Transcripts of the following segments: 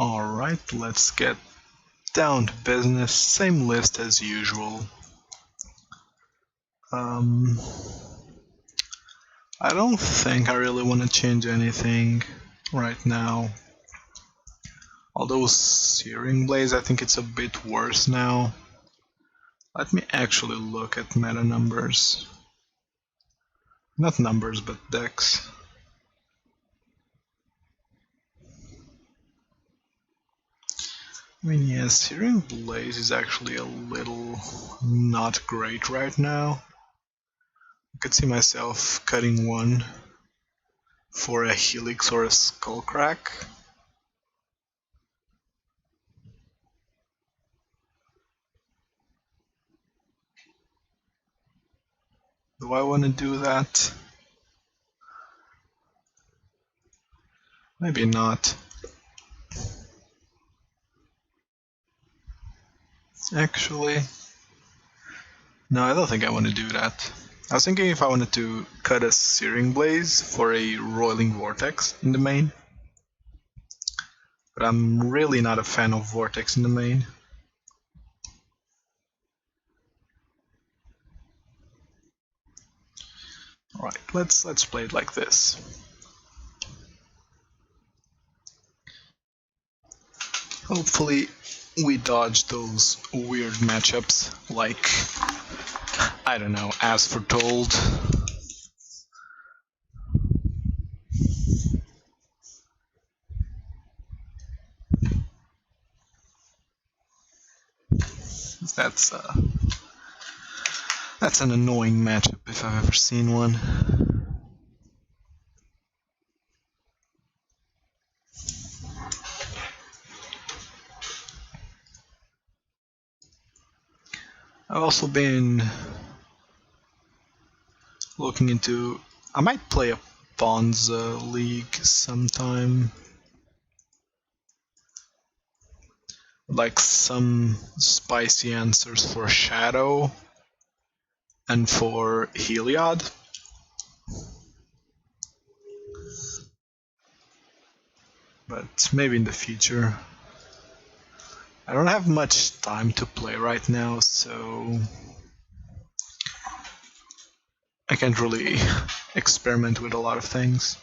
Alright, let's get down to business. Same list as usual. I don't think I really want to change anything right now. Although Searing Blaze, I think it's a bit worse now. Let me actually look at meta numbers. Not numbers, but decks. I mean, yeah, Searing Blaze is actually a little not great right now. I could see myself cutting one for a Helix or a Skullcrack. Do I want to do that? Maybe not. Actually, no, I don't think I want to do that. I was thinking if I wanted to cut a Searing Blaze for a Roiling Vortex in the main. But I'm really not a fan of Vortex in the main. Alright, let's play it like this. Hopefully we dodge those weird matchups like, I don't know, As Foretold. That's an annoying matchup if I've ever seen one. I've also been looking into... I might play a Bonza League sometime. Like some spicy answers for Shadow and for Heliod. But maybe in the future. I don't have much time to play right now, so I can't really experiment with a lot of things.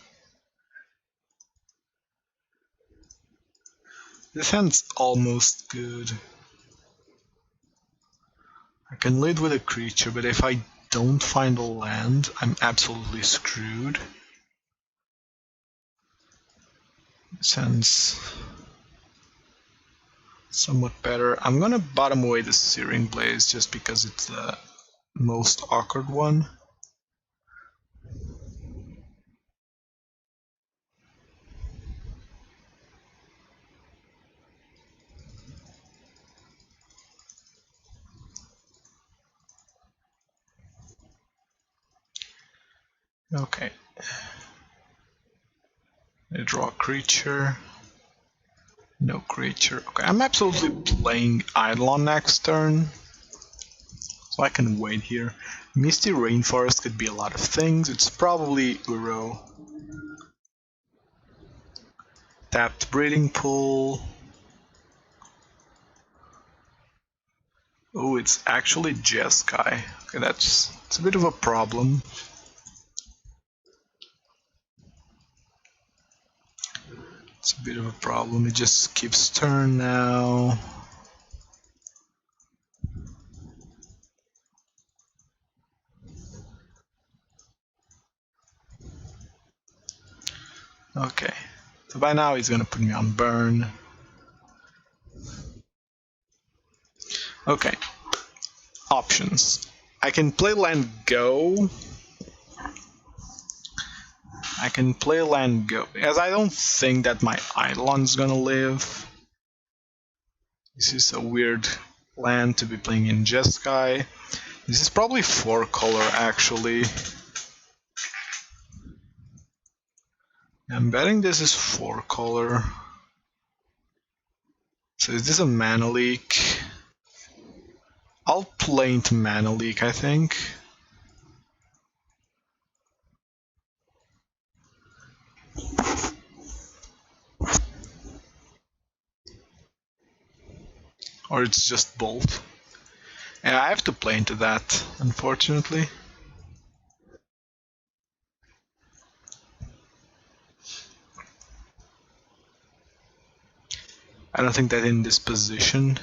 This hand's almost good. I can lead with a creature, but if I don't find a land, I'm absolutely screwed. This hand's somewhat better. I'm gonna bottom away the Searing Blaze just because it's the most awkward one. Okay. I draw a creature. No creature. Okay, I'm absolutely playing Eidolon next turn. So I can wait here. Misty Rainforest could be a lot of things. It's probably Uro. Tapped Breeding Pool. Oh, it's actually Jeskai. Okay, it's a bit of a problem. It's a bit of a problem. It just skips turn now. Okay, so by now he's gonna put me on burn. Okay, options. I can play land go. I can play land go, as I don't think that my Eidolon's gonna live. This is a weird land to be playing in Jeskai. This is probably 4-color actually. I'm betting this is 4-color. So is this a mana leak? I'll play into mana leak, I think. Or it's just Bolt. Yeah, I have to play into that, unfortunately. I don't think that in this position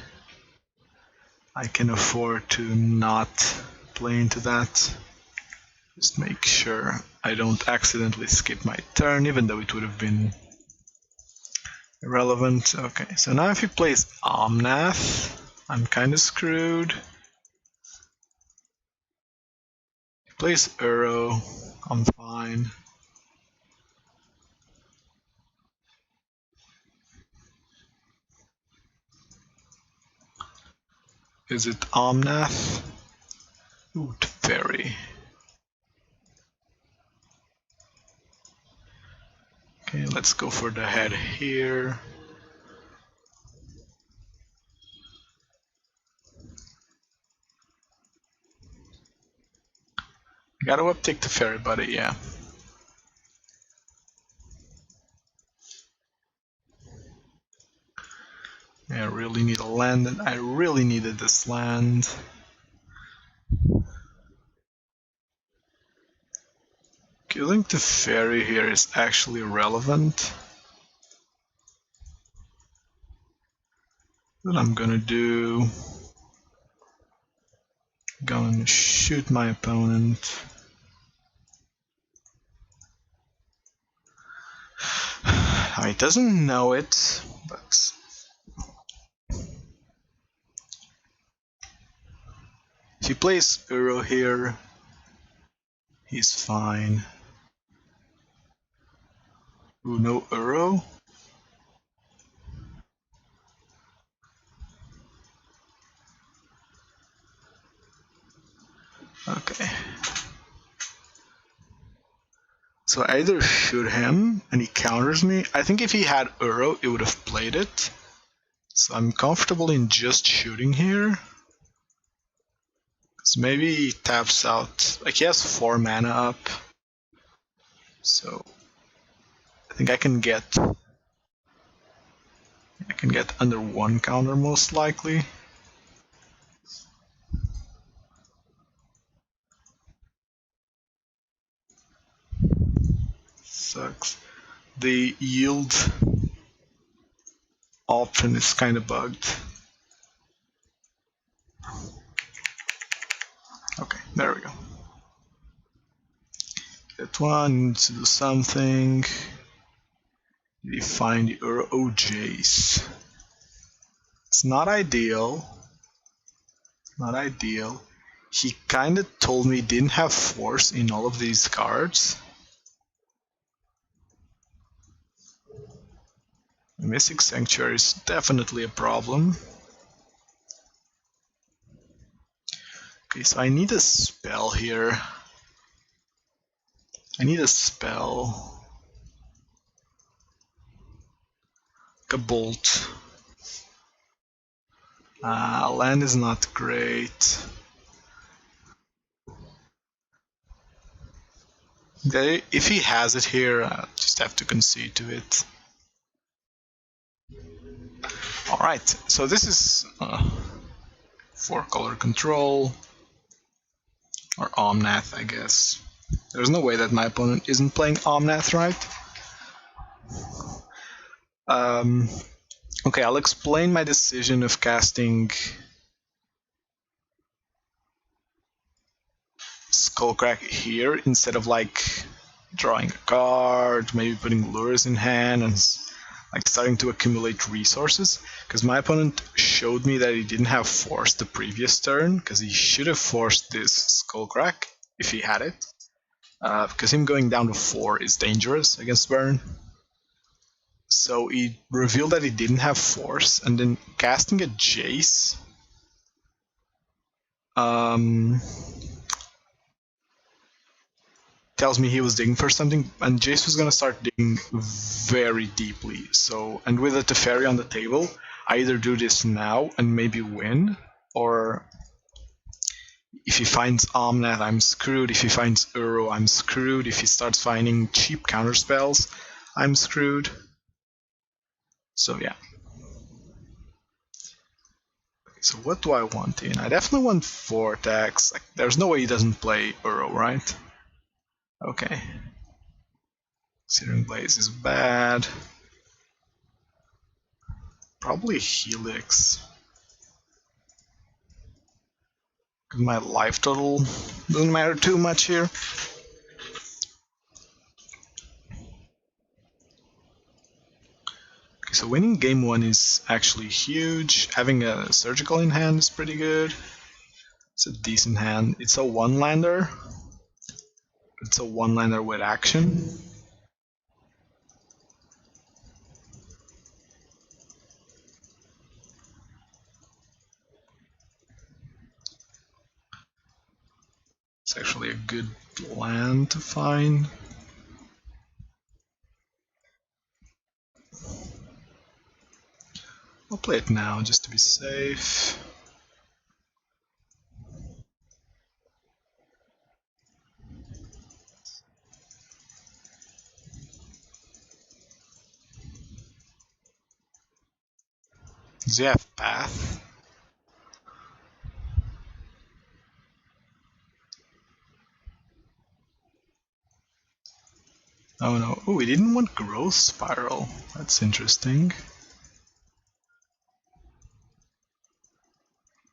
I can afford to not play into that. Just make sure I don't accidentally skip my turn, even though it would have been irrelevant. Okay, so now if he plays Omnath, I'm kind of screwed. He plays Uro, I'm fine. Is it Omnath? Ooh, Teferi. Okay, let's go for the head here. Gotta uptake the Teferi, buddy, yeah. I really need a land, and I really needed this land. Killing the Teferi here is actually relevant. What I'm gonna do... Gonna shoot my opponent. He doesn't know it, but... If he plays Uro here, he's fine. Ooh, no Uro? Okay. So I either shoot him and he counters me. I think if he had Uro, it would have played it. So I'm comfortable in just shooting here. So maybe he taps out, like he has 4 mana up. So I think I can get under 1 counter most likely. Sucks. The yield option is kind of bugged. Okay, there we go. That one needs to do something. Did he find the Uro? Oh, Jace. It's not ideal. Not ideal. He kind of told me he didn't have force in all of these cards. The Mystic Sanctuary is definitely a problem. Okay, so I need a spell here. I need a spell. Like a bolt. Land is not great. Okay, if he has it here, I just have to concede to it. Alright, so this is 4-color control. Or Omnath, I guess. There's no way that my opponent isn't playing Omnath, right? Okay, I'll explain my decision of casting Skullcrack here instead of like drawing a card, maybe putting Lurrus in hand and like starting to accumulate resources. Because my opponent showed me that he didn't have force the previous turn, because he should have forced this Skullcrack if he had it. Because him going down to 4 is dangerous against burn. So he revealed that he didn't have force, and then casting a Jace tells me he was digging for something, and Jace was gonna start digging very deeply. So, and with a Teferi on the table, I either do this now and maybe win, or if he finds Omnath, I'm screwed. If he finds Uro, I'm screwed. If he starts finding cheap counterspells, I'm screwed. So yeah. So what do I want in? I definitely want Vortex. Like, there's no way he doesn't play Uro, right? Okay. Searing Blaze is bad. Probably Helix. Because my life total doesn't matter too much here. Okay, so winning game 1 is actually huge. Having a Surgical in hand is pretty good. It's a decent hand. It's a one-lander. It's a one-lander with action. It's actually a good land to find. I'll play it now just to be safe. Does he have Path? Oh no. Oh, he didn't want Growth Spiral. That's interesting.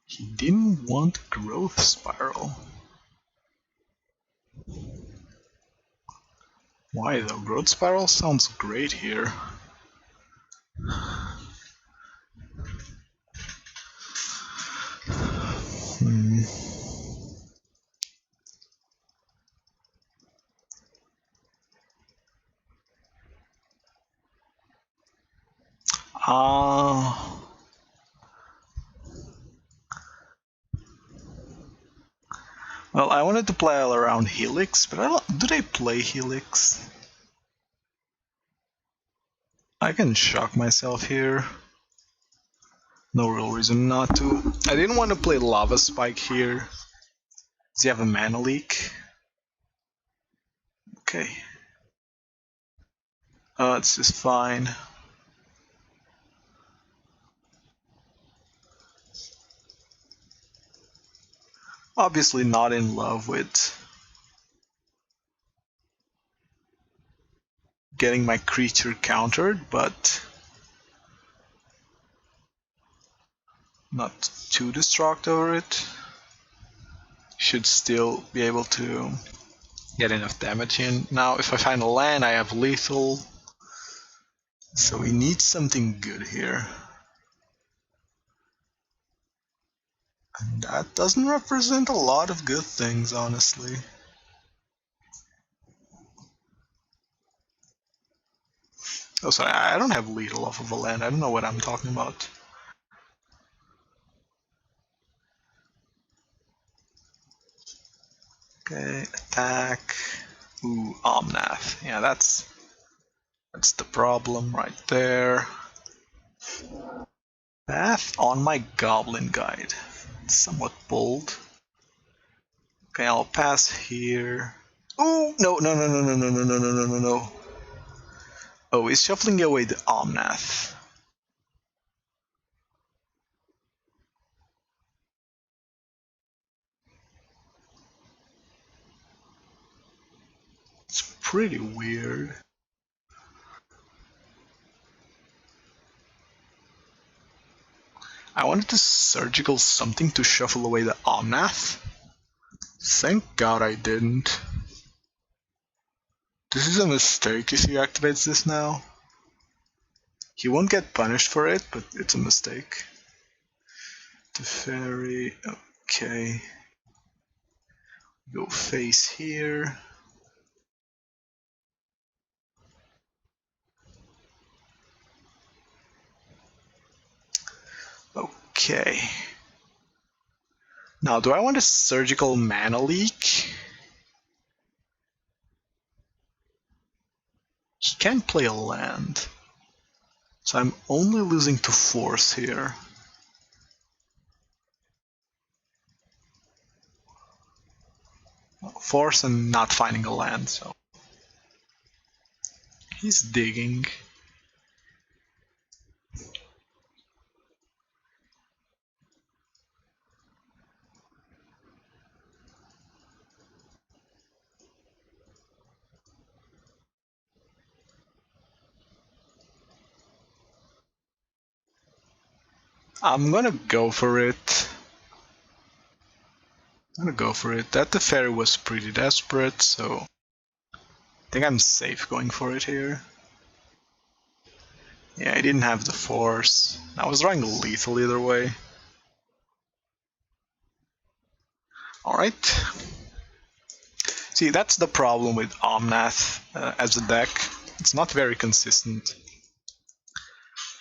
He didn't want Growth Spiral. Why though? Growth Spiral sounds great here. Well, I wanted to play all around Helix, but I don't, do they play Helix? I can shock myself here. No real reason not to. I didn't want to play Lava Spike here. Does he have a mana leak? Okay. It's just fine. Obviously not in love with getting my creature countered, but not too distraught over it. Should still be able to get enough damage in. Now, if I find a land, I have lethal. So we need something good here. And that doesn't represent a lot of good things, honestly. Oh, sorry, I don't have lethal off of a land. I don't know what I'm talking about. Okay, attack. Ooh, Omnath. Yeah, that's the problem right there. Path on my Goblin Guide. It's somewhat bold. Okay, I'll pass here. Oh, no. Oh, he's shuffling away the Omnath. It's pretty weird. I wanted to surgical something to shuffle away the Omnath. Thank God I didn't. This is a mistake if he activates this now. He won't get punished for it, but it's a mistake. The fairy, okay. Go face here. Okay. Now, do I want a surgical mana leak? He can't play a land. So I'm only losing to force here. Force and not finding a land, so. He's digging. I'm gonna go for it. That the fairy was pretty desperate, so I think I'm safe going for it here. Yeah, I didn't have the force. I was drawing lethal either way. Alright. See, that's the problem with Omnath as a deck. It's not very consistent.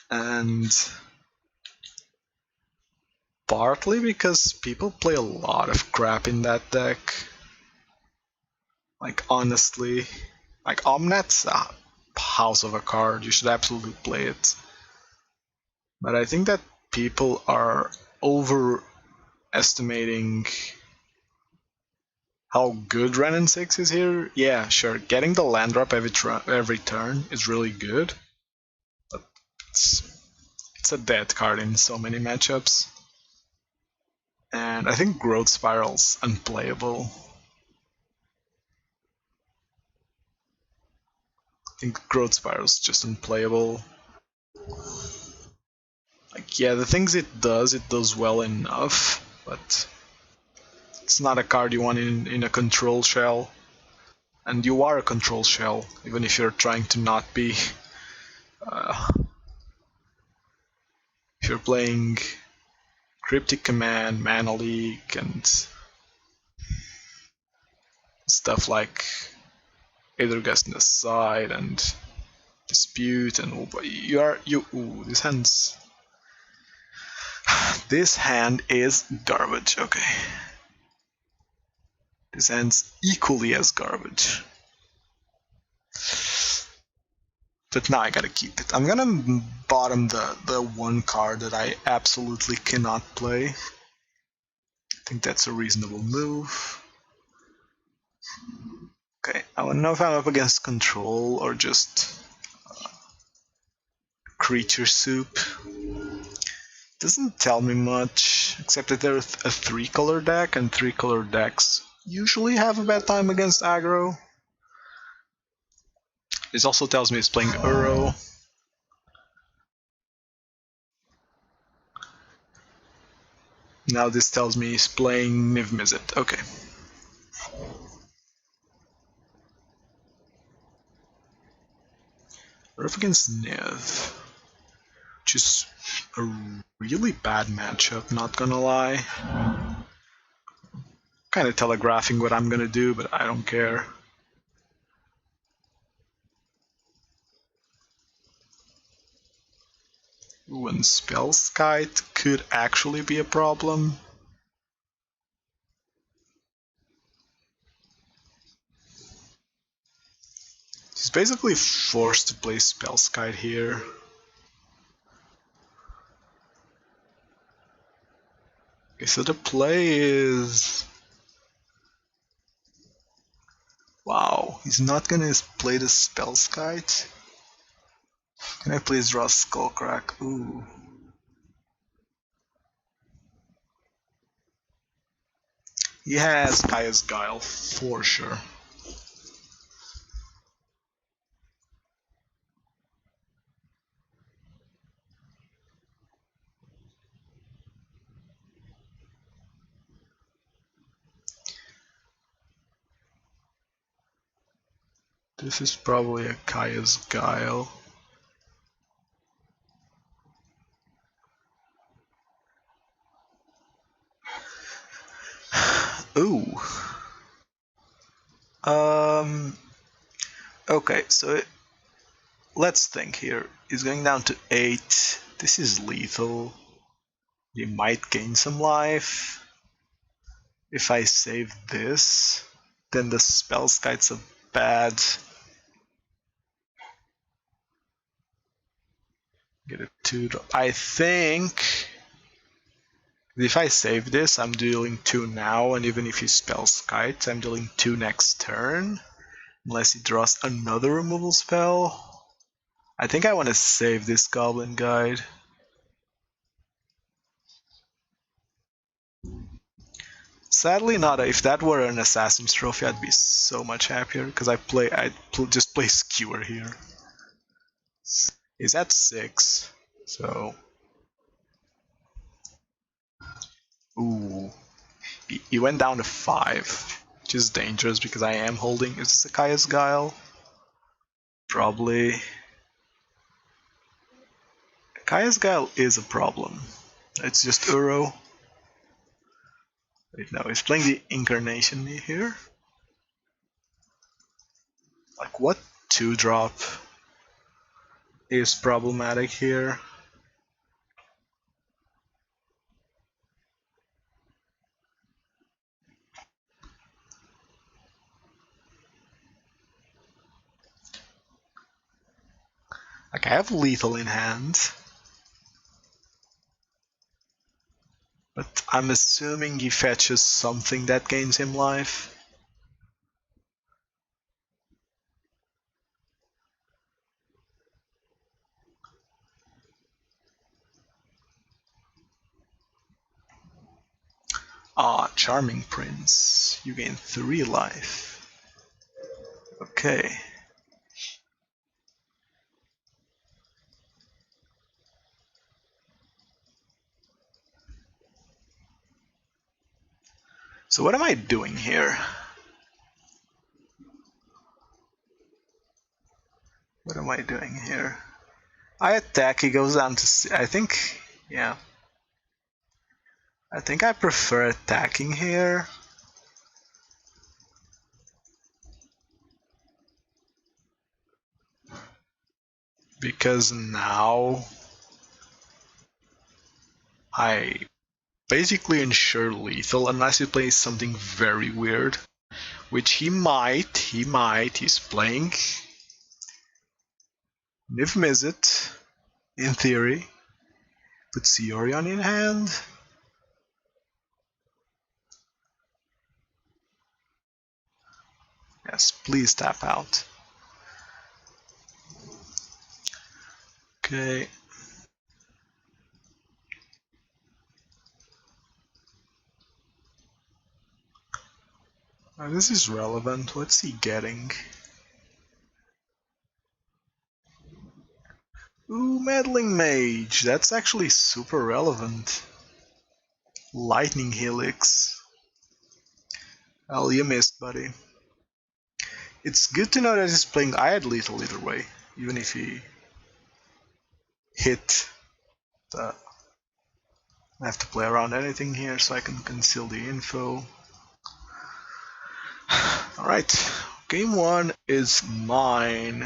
And partly because people play a lot of crap in that deck. Like, honestly, like Omnath's a house of a card. You should absolutely play it. But I think that people are overestimating how good Renin 6 is here. Yeah, sure, getting the land drop every turn is really good. But it's a dead card in so many matchups. And I think Growth Spiral's unplayable. I think Growth Spiral's just unplayable. Like, yeah, the things it does well enough, but it's not a card you want in a control shell. And you are a control shell, even if you're trying to not be. If you're playing Cryptic Command, Mana Leak, and stuff like Eidolon in the side and Dispute, and ooh, this hand is garbage. Okay, this hand's equally as garbage. But now I gotta keep it. I'm gonna bottom the one card that I absolutely cannot play. I think that's a reasonable move. Okay, I don't know if I'm up against control or just creature soup. Doesn't tell me much, except that there's a 3-color deck, and 3-color decks usually have a bad time against aggro. This also tells me it's playing Uro. Now this tells me he's playing Niv Mizzet. Okay. We're up against Niv, which is a really bad matchup, not gonna lie. Kind of telegraphing what I'm gonna do, but I don't care. Ooh, and Spellskite could actually be a problem. He's basically forced to play Spellskite here. Okay, so the play is... Wow, he's not gonna play the Spellskite? Can I please draw Skullcrack? Ooh. He has Kaya's Guile, for sure. This is probably a Kaya's Guile. Ooh. Okay, so let's think here. He's going down to 8. This is lethal. He might gain some life. If I save this, then the Spellskite's a bad. Get a 2. I think if I save this, I'm dealing 2 now, and even if he Spellskites, I'm dealing 2 next turn. Unless he draws another removal spell. I think I want to save this Goblin Guide. Sadly not. If that were an Assassin's Trophy, I'd be so much happier, because I'd just play Skewer here. He's at 6, so... Ooh. He went down to 5, which is dangerous because I am holding. Is this a Kaya's Guile? Probably. Kaya's Guile is a problem. It's just Uro. Wait, no, he's playing the Incarnation here. Like, what 2-drop is problematic here? Like, I have lethal in hand. But I'm assuming he fetches something that gains him life. Ah, Charming Prince. You gain 3 life. Okay. So what am I doing here? What am I doing here? I attack, he goes down to... I think... yeah. I think I prefer attacking here. Because now... I basically ensure lethal unless he plays something very weird. Which he might, he's playing Niv Mizzet, in theory. Puts Yorion in hand. Yes, please tap out. Okay. This is relevant. What's he getting? Ooh, Meddling Mage. That's actually super relevant. Lightning Helix. Oh, you missed, buddy. It's good to know that he's playing Iod lethal either way, even if he hit the... I have to play around anything here so I can conceal the info. Alright, game 1 is mine.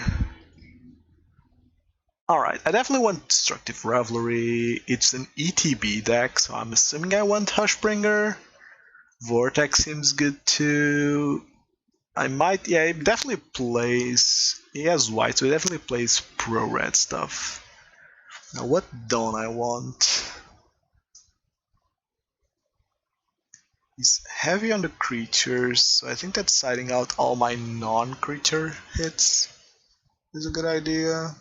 Alright, I definitely want Destructive Revelry. It's an ETB deck, so I'm assuming I want Hushbringer. Vortex seems good too. I might, yeah, he definitely plays, he has white, so he definitely plays pro-red stuff. Now what don't I want? He's heavy on the creatures, so I think that siding out all my non-creature hits is a good idea.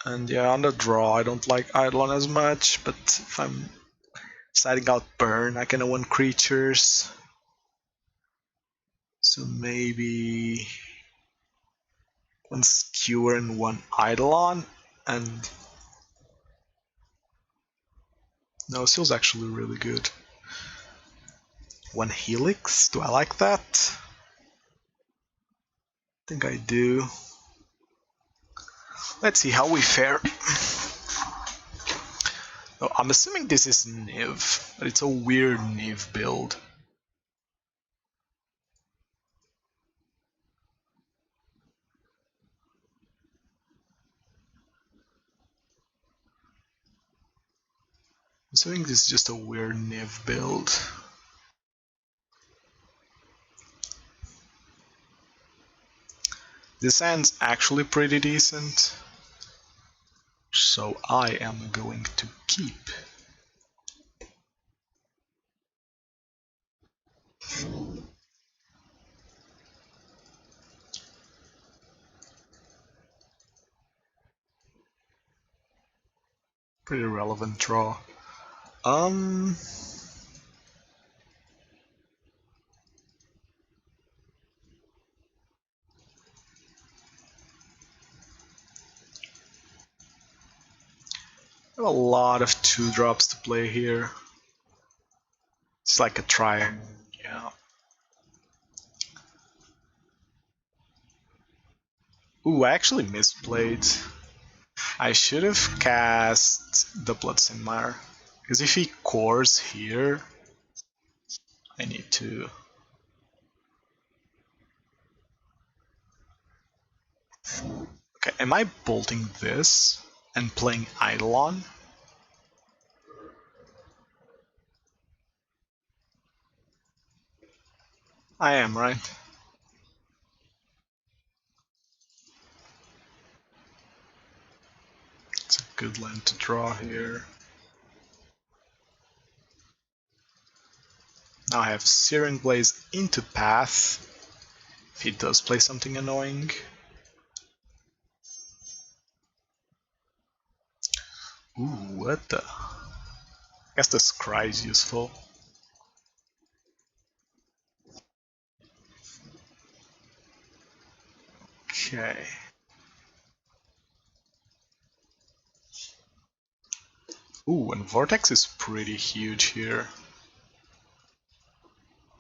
And yeah, on the draw, I don't like Eidolon as much, but if I'm siding out burn, I can win creatures. So maybe one Skewer and one Eidolon, and no, Seal's actually really good. One Helix, do I like that? I think I do. Let's see how we fare. Oh, I'm assuming this is Niv, but it's a weird Niv build. I'm assuming this is just a weird Niv build. This hand's actually pretty decent, so I am going to keep. Pretty relevant draw. I have a lot of 2-drops to play here. It's like a triangle, yeah. Ooh, I actually misplayed. I should have cast the Bloodstained Mire. Because if he cores here, I need to... Okay, am I bolting this and playing Eidolon? I am, right? It's a good land to draw here. Now I have Searing Blaze into path, if he does play something annoying. Ooh, what the... I guess the Scry is useful. Okay. Ooh, and Vortex is pretty huge here.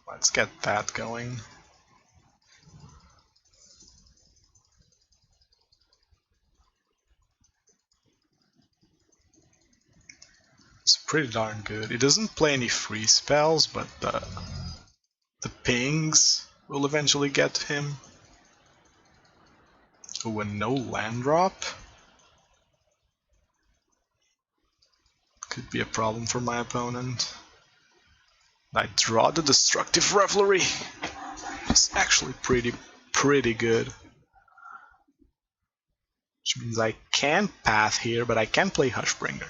Let's get that going. It's pretty darn good. It doesn't play any free spells, but the pings will eventually get him. Ooh, and no land drop? Could be a problem for my opponent. I draw the Destructive Revelry. It's actually pretty good. Which means I can path here, but I can play Hushbringer.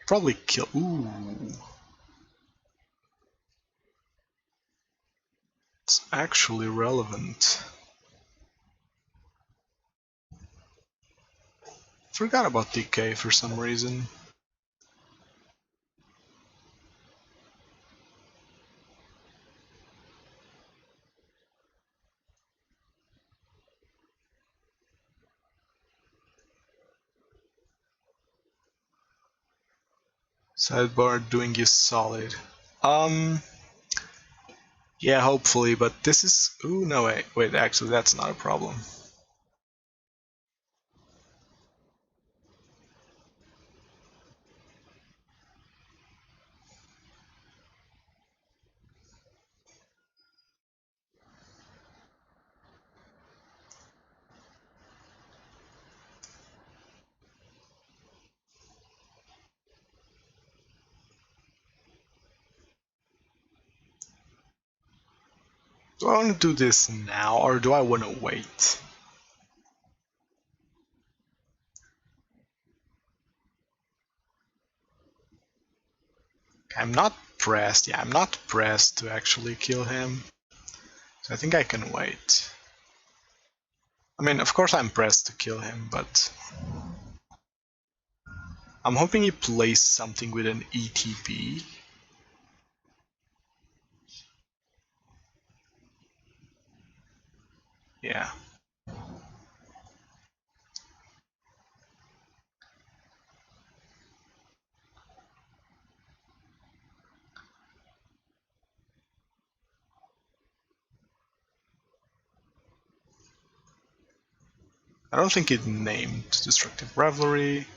Probably kill... Ooh. It's actually relevant. Forgot about DK for some reason. Sideboard doing you solid. Yeah, hopefully, but this is... Ooh, no, wait, actually, that's not a problem. Do I want to do this now, or do I want to wait? I'm not pressed. Yeah, I'm not pressed to actually kill him. So I think I can wait. I mean, of course I'm pressed to kill him, but... I'm hoping he plays something with an ETB. Yeah. I don't think it named Destructive Revelry.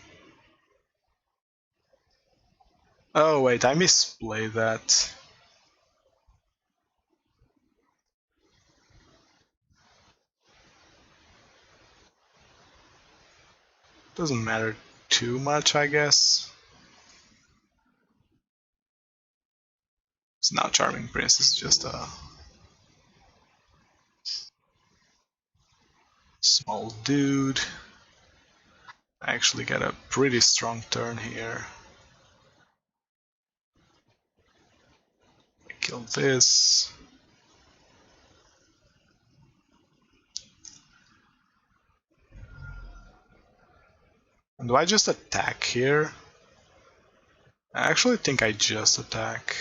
Oh wait, I misplayed that. Doesn't matter too much, I guess. It's not Charming Prince, it's just a small dude. I actually got a pretty strong turn here. I kill this. And do I just attack here? I actually think I just attack.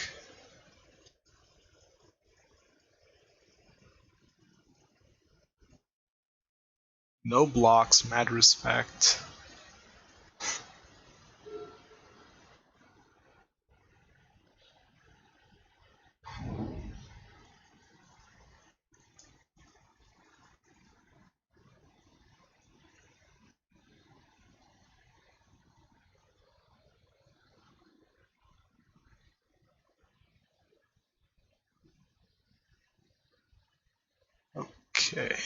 No blocks, mad respect. Okay.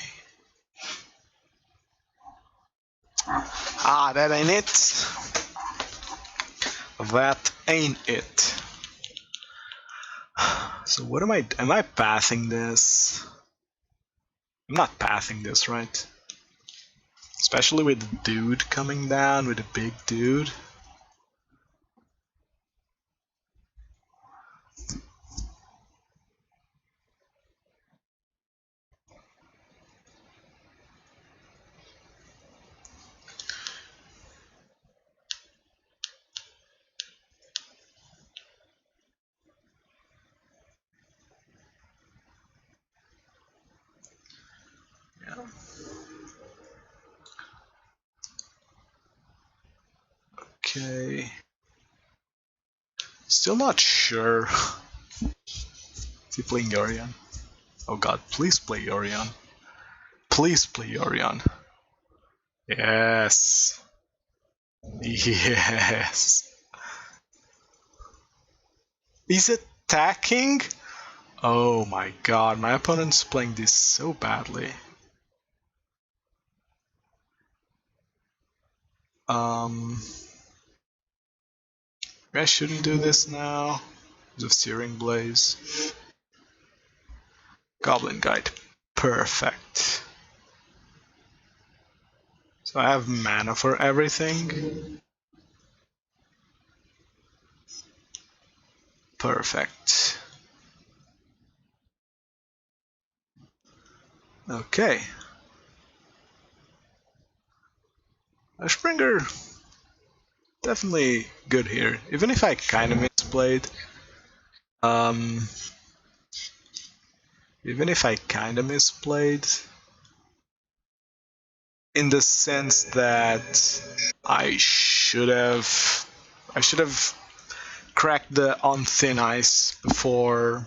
Ah, that ain't it. That ain't it. So what am I pathing this? I'm not pathing this, right? Especially with the dude coming down, with a big dude. Yeah. Okay. Still not sure. Is he playing Yorion? Oh god, please play Yorion. Please play Yorion. Yes. Yes. He's attacking? Oh my god, my opponent's playing this so badly. I shouldn't do this now. The Searing Blaze. Goblin Guide. Perfect. So I have mana for everything. Perfect. Okay. Hushbringer, definitely good here. Even if I kind of misplayed. Even if I kind of misplayed. In the sense that I should have cracked the on thin ice before.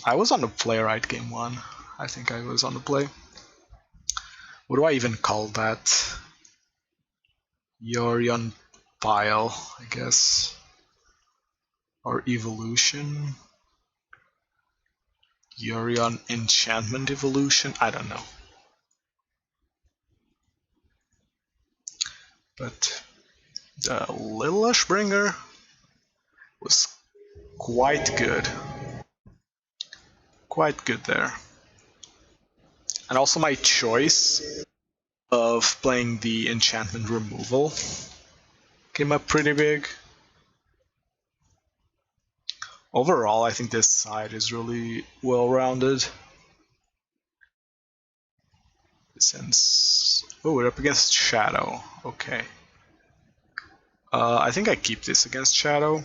I was on the play, right? Game 1. I think I was on the play. What do I even call that? Yorion pile, I guess. Or evolution. Yorion enchantment evolution. I don't know. But the little Hushbringer was quite good. Quite good there. And also my choice of playing the enchantment removal came up pretty big. Overall, I think this side is really well-rounded. Since... oh, we're up against Shadow. Okay. I think I keep this against Shadow.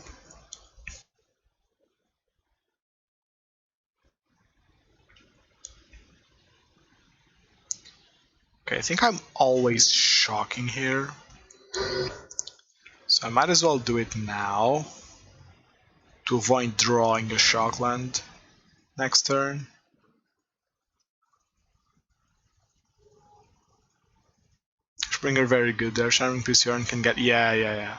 Okay, I think I'm always shocking here. So I might as well do it now to avoid drawing a shock land next turn. Springer very good there. Shining Yorion can get... yeah.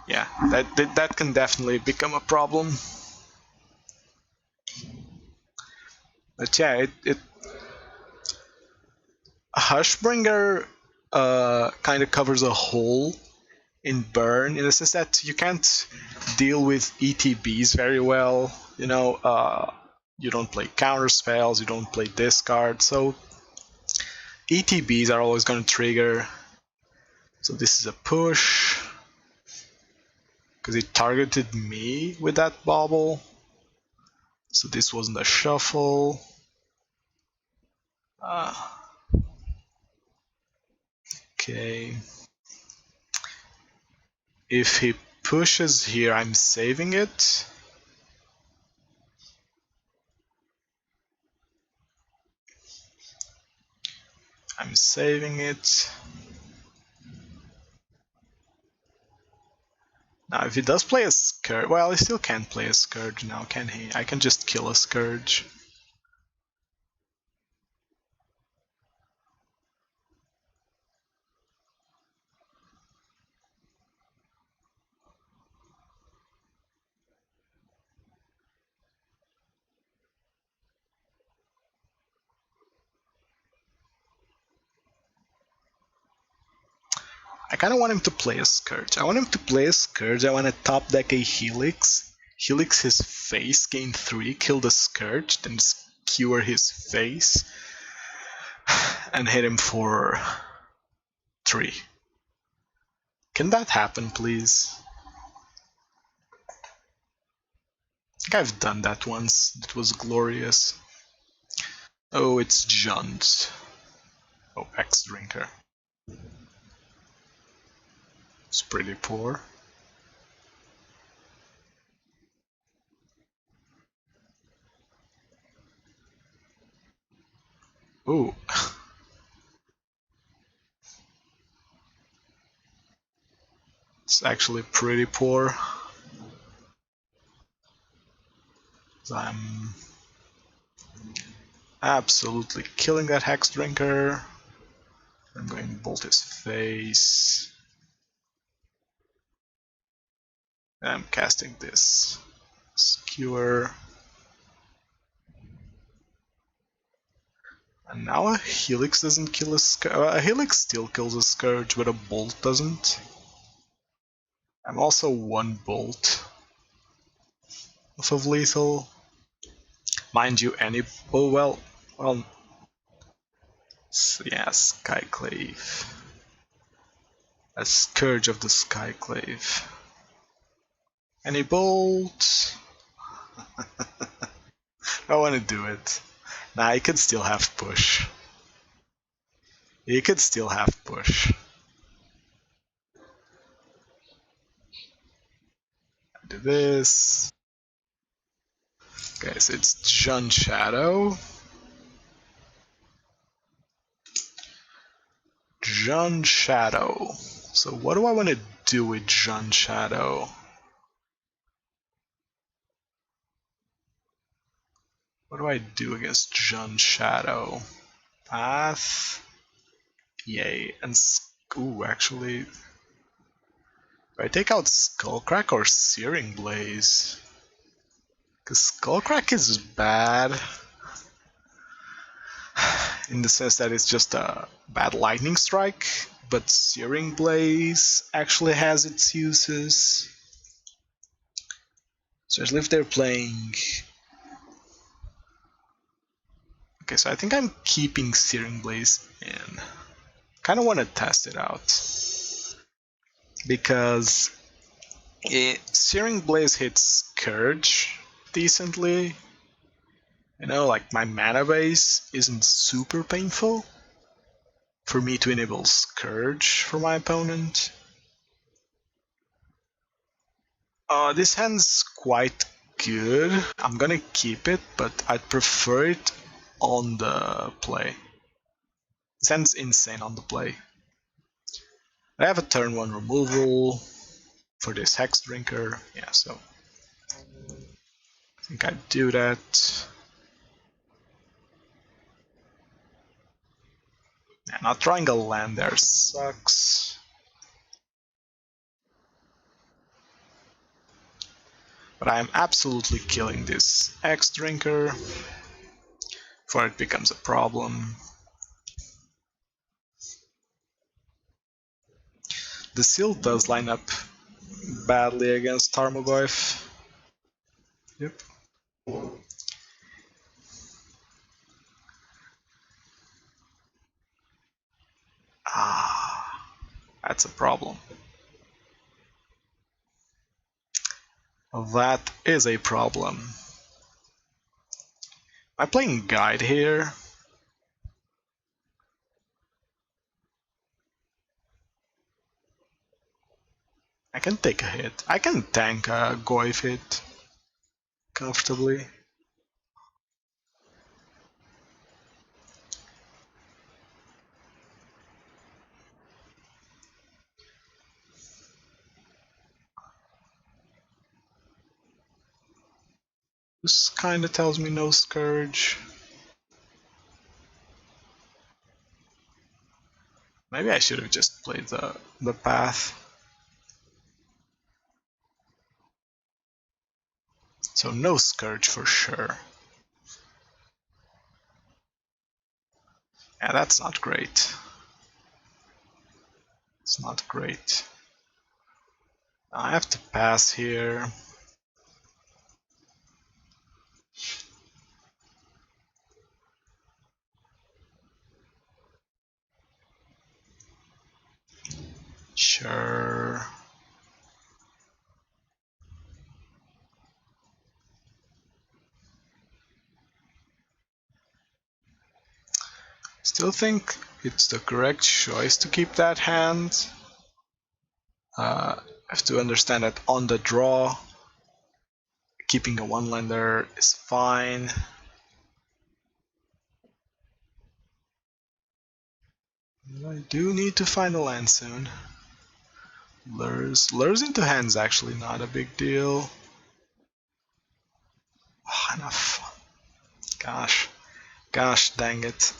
Yeah, that can definitely become a problem. But yeah, Hushbringer kind of covers a hole in burn in the sense that you can't deal with ETBs very well. You know, you don't play counter spells, you don't play discard, so ETBs are always going to trigger. So this is a push because it targeted me with that bauble. So this wasn't a shuffle. Okay. If he pushes here, I'm saving it. I'm saving it. Now if he does play a Scourge, well, he still can't play a Scourge now, can he? I can just kill a Scourge. I kind of want him to play a Scourge. I want him to play a Scourge. I want to top deck a Helix. Helix his face, gain 3, kill the Scourge, then skewer his face, and hit him for 3. Can that happen, please? I think I've done that once. It was glorious. Oh, it's Junt. Oh, X-Drinker. It's pretty poor. Ooh. It's actually pretty poor. I'm absolutely killing that Hex Drinker. I'm going to bolt his face. I'm casting this Skewer. And now a Helix doesn't kill a Scourge. A Helix still kills a Scourge, but a Bolt doesn't. I'm also 1 Bolt off of lethal. Mind you, any... Oh, well... So, yeah, Skyclave. A Scourge of the Skyclave. Any Bolt? I want to do it. Nah, he could still have push. He could still have push. Do this. Okay, so it's Jun Shadow. Jun Shadow. So what do I want to do with Jun Shadow? What do I do against Jun Shadow? Path. Yay. And ooh, actually, do I take out Skullcrack or Searing Blaze? Because Skullcrack is bad. In the sense that it's just a bad lightning strike, but Searing Blaze actually has its uses. Especially if they're playing... Okay, so I think I'm keeping Searing Blaze in. Kinda wanna test it out. Because Searing Blaze hits Scourge decently. You know, like my mana base isn't super painful for me to enable Scourge for my opponent. This hand's quite good. I'm gonna keep it, but I'd prefer it on the play. This hand's insane on the play. I have a turn 1 removal for this Hex Drinker. Yeah, so I think I'd do that. Yeah, not drawing a land there sucks. But I am absolutely killing this X Drinker before it becomes a problem. The seal does line up badly against Tarmogoyf. Yep. Ah, that's a problem. That is a problem. Am I playing Guide here? I can take a hit. I can tank a Goyf hit comfortably. This kinda tells me no Scourge. Maybe I should have just played the path. So no Scourge for sure. Yeah, that's not great. It's not great. I have to pass here. Sure. Still think it's the correct choice to keep that hand. I have to understand that on the draw, keeping a one-lander is fine. I do need to find a land soon. Lurrus into hand is actually not a big deal. Oh, enough. Gosh dang it.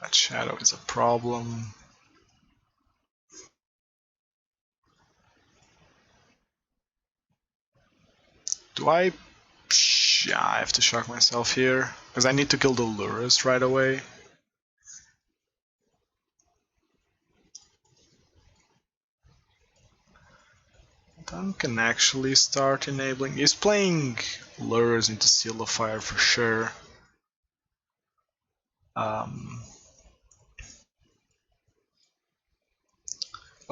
That shadow is a problem. Do I... Yeah, I have to shock myself here, because I need to kill the Lurrus right away. Dunn can actually start enabling... He's playing Lurrus into Seal of Fire for sure. Oh,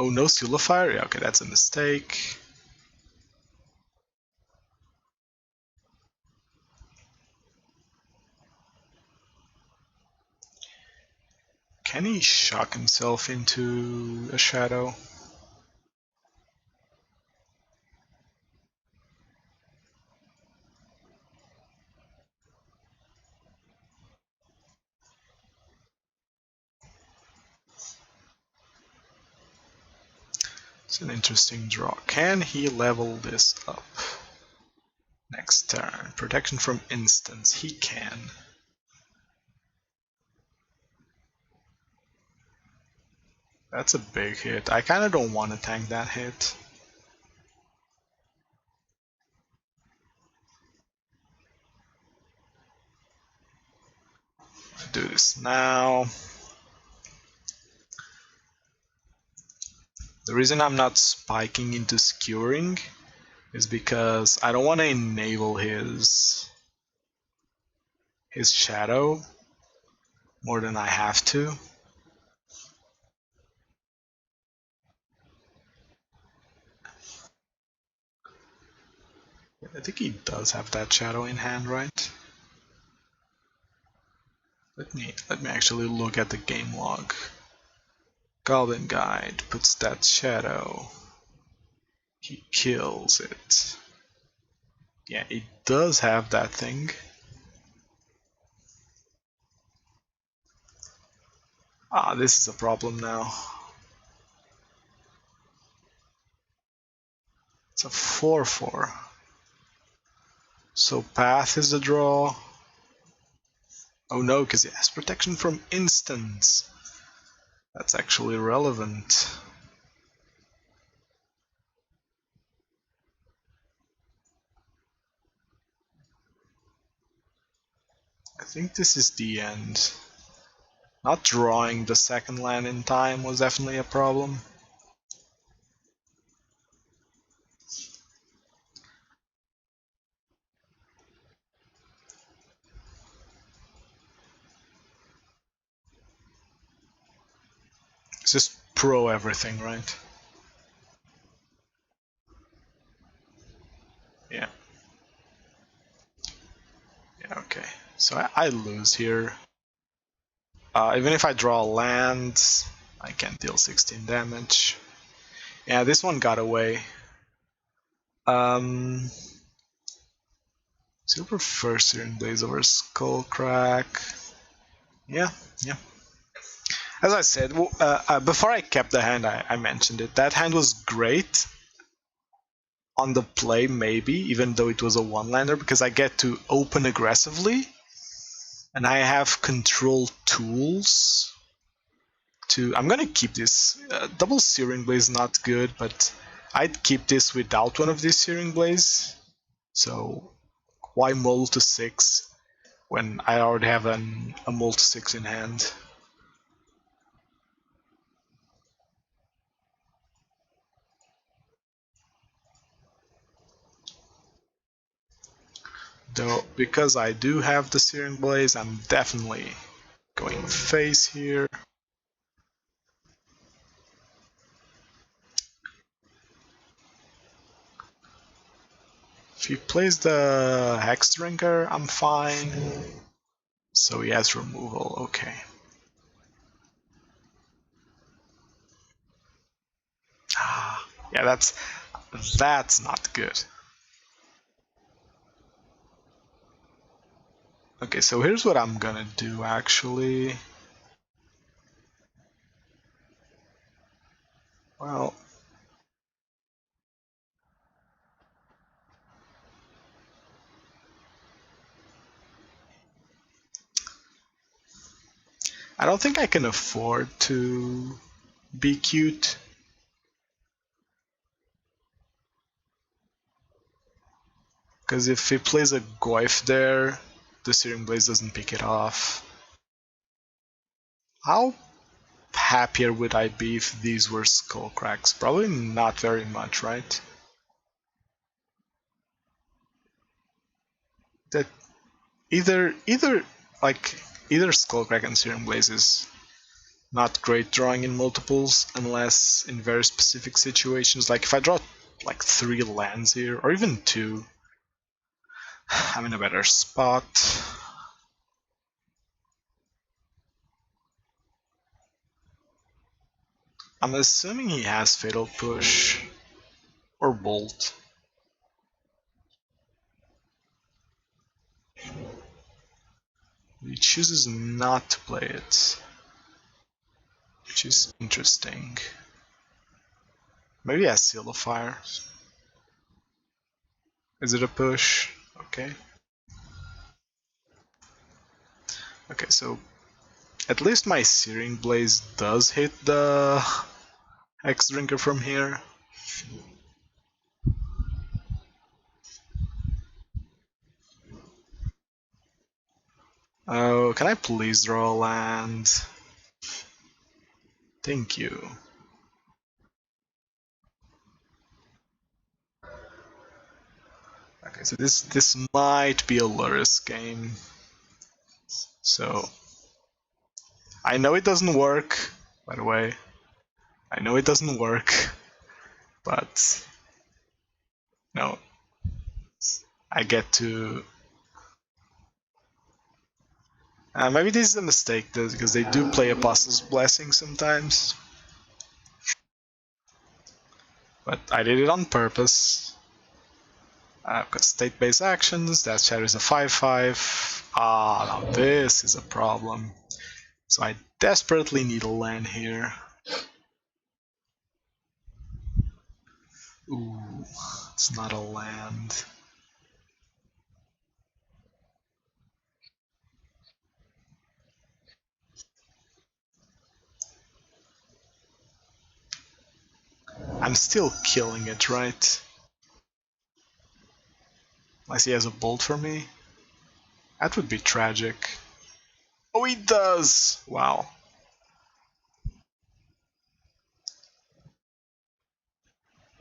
no Seal of Fire? Yeah, okay, that's a mistake. Can he shock himself into a shadow? It's an interesting draw. Can he level this up? Next turn. Protection from instants. He can. That's a big hit. I kinda don't want to tank that hit. Do this now. The reason I'm not spiking into skewering is because I don't want to enable his shadow more than I have to. I think he does have that shadow in hand, right? Let me actually look at the game log. Goblin Guide puts that shadow. He kills it. Yeah, it does have that thing. Ah, this is a problem now. It's a 4/4. So path is a draw. Oh no, because it has protection from instants. That's actually relevant. I think this is the end. Not drawing the second land in time was definitely a problem. It's just pro everything, right? Yeah. Yeah, okay. So I lose here. Even if I draw land, I can deal 16 damage. Yeah, this one got away. Still prefer Searing Blaze over Skullcrack. Yeah. As I said, before I kept the hand, I mentioned it. That hand was great on the play, maybe, even though it was a one-lander, because I get to open aggressively, and I have control tools to... I'm gonna keep this. Double Searing Blaze is not good, but I'd keep this without one of these Searing Blaze. So why mull to 6 when I already have a mull to 6 in hand? Though, because I do have the Searing Blaze, I'm definitely going face here. If he plays the Hushbringer, I'm fine. So he has removal, okay. Yeah, that's not good. Okay, so here's what I'm gonna do actually. Well, I don't think I can afford to be cute. Because if he plays a Goyf there, the Searing Blaze doesn't pick it off. How happier would I be if these were Skullcracks? Probably not very much, right? That either Skullcrack and Searing Blaze is not great drawing in multiples unless in very specific situations. Like if I draw like 3 lands here, or even 2, I'm in a better spot. I'm assuming he has Fatal Push or Bolt. He chooses not to play it, which is interesting. Maybe he has Seal of Fire. Is it a push? Okay. Okay, so at least my Searing Blaze does hit the Hushbringer from here. Oh, can I please draw a land? Thank you. Okay, so this might be a Lurrus game. So I know it doesn't work, by the way. I know it doesn't work, but no, I get to... maybe this is a mistake because they do play Apostle's Blessing sometimes. But I did it on purpose. I've got state-based actions, that shadow is a 5/5. Now this is a problem. So I desperately need a land here. Ooh, it's not a land. I'm still killing it, right? Unless he has a bolt for me. That would be tragic. Oh, he does! Wow.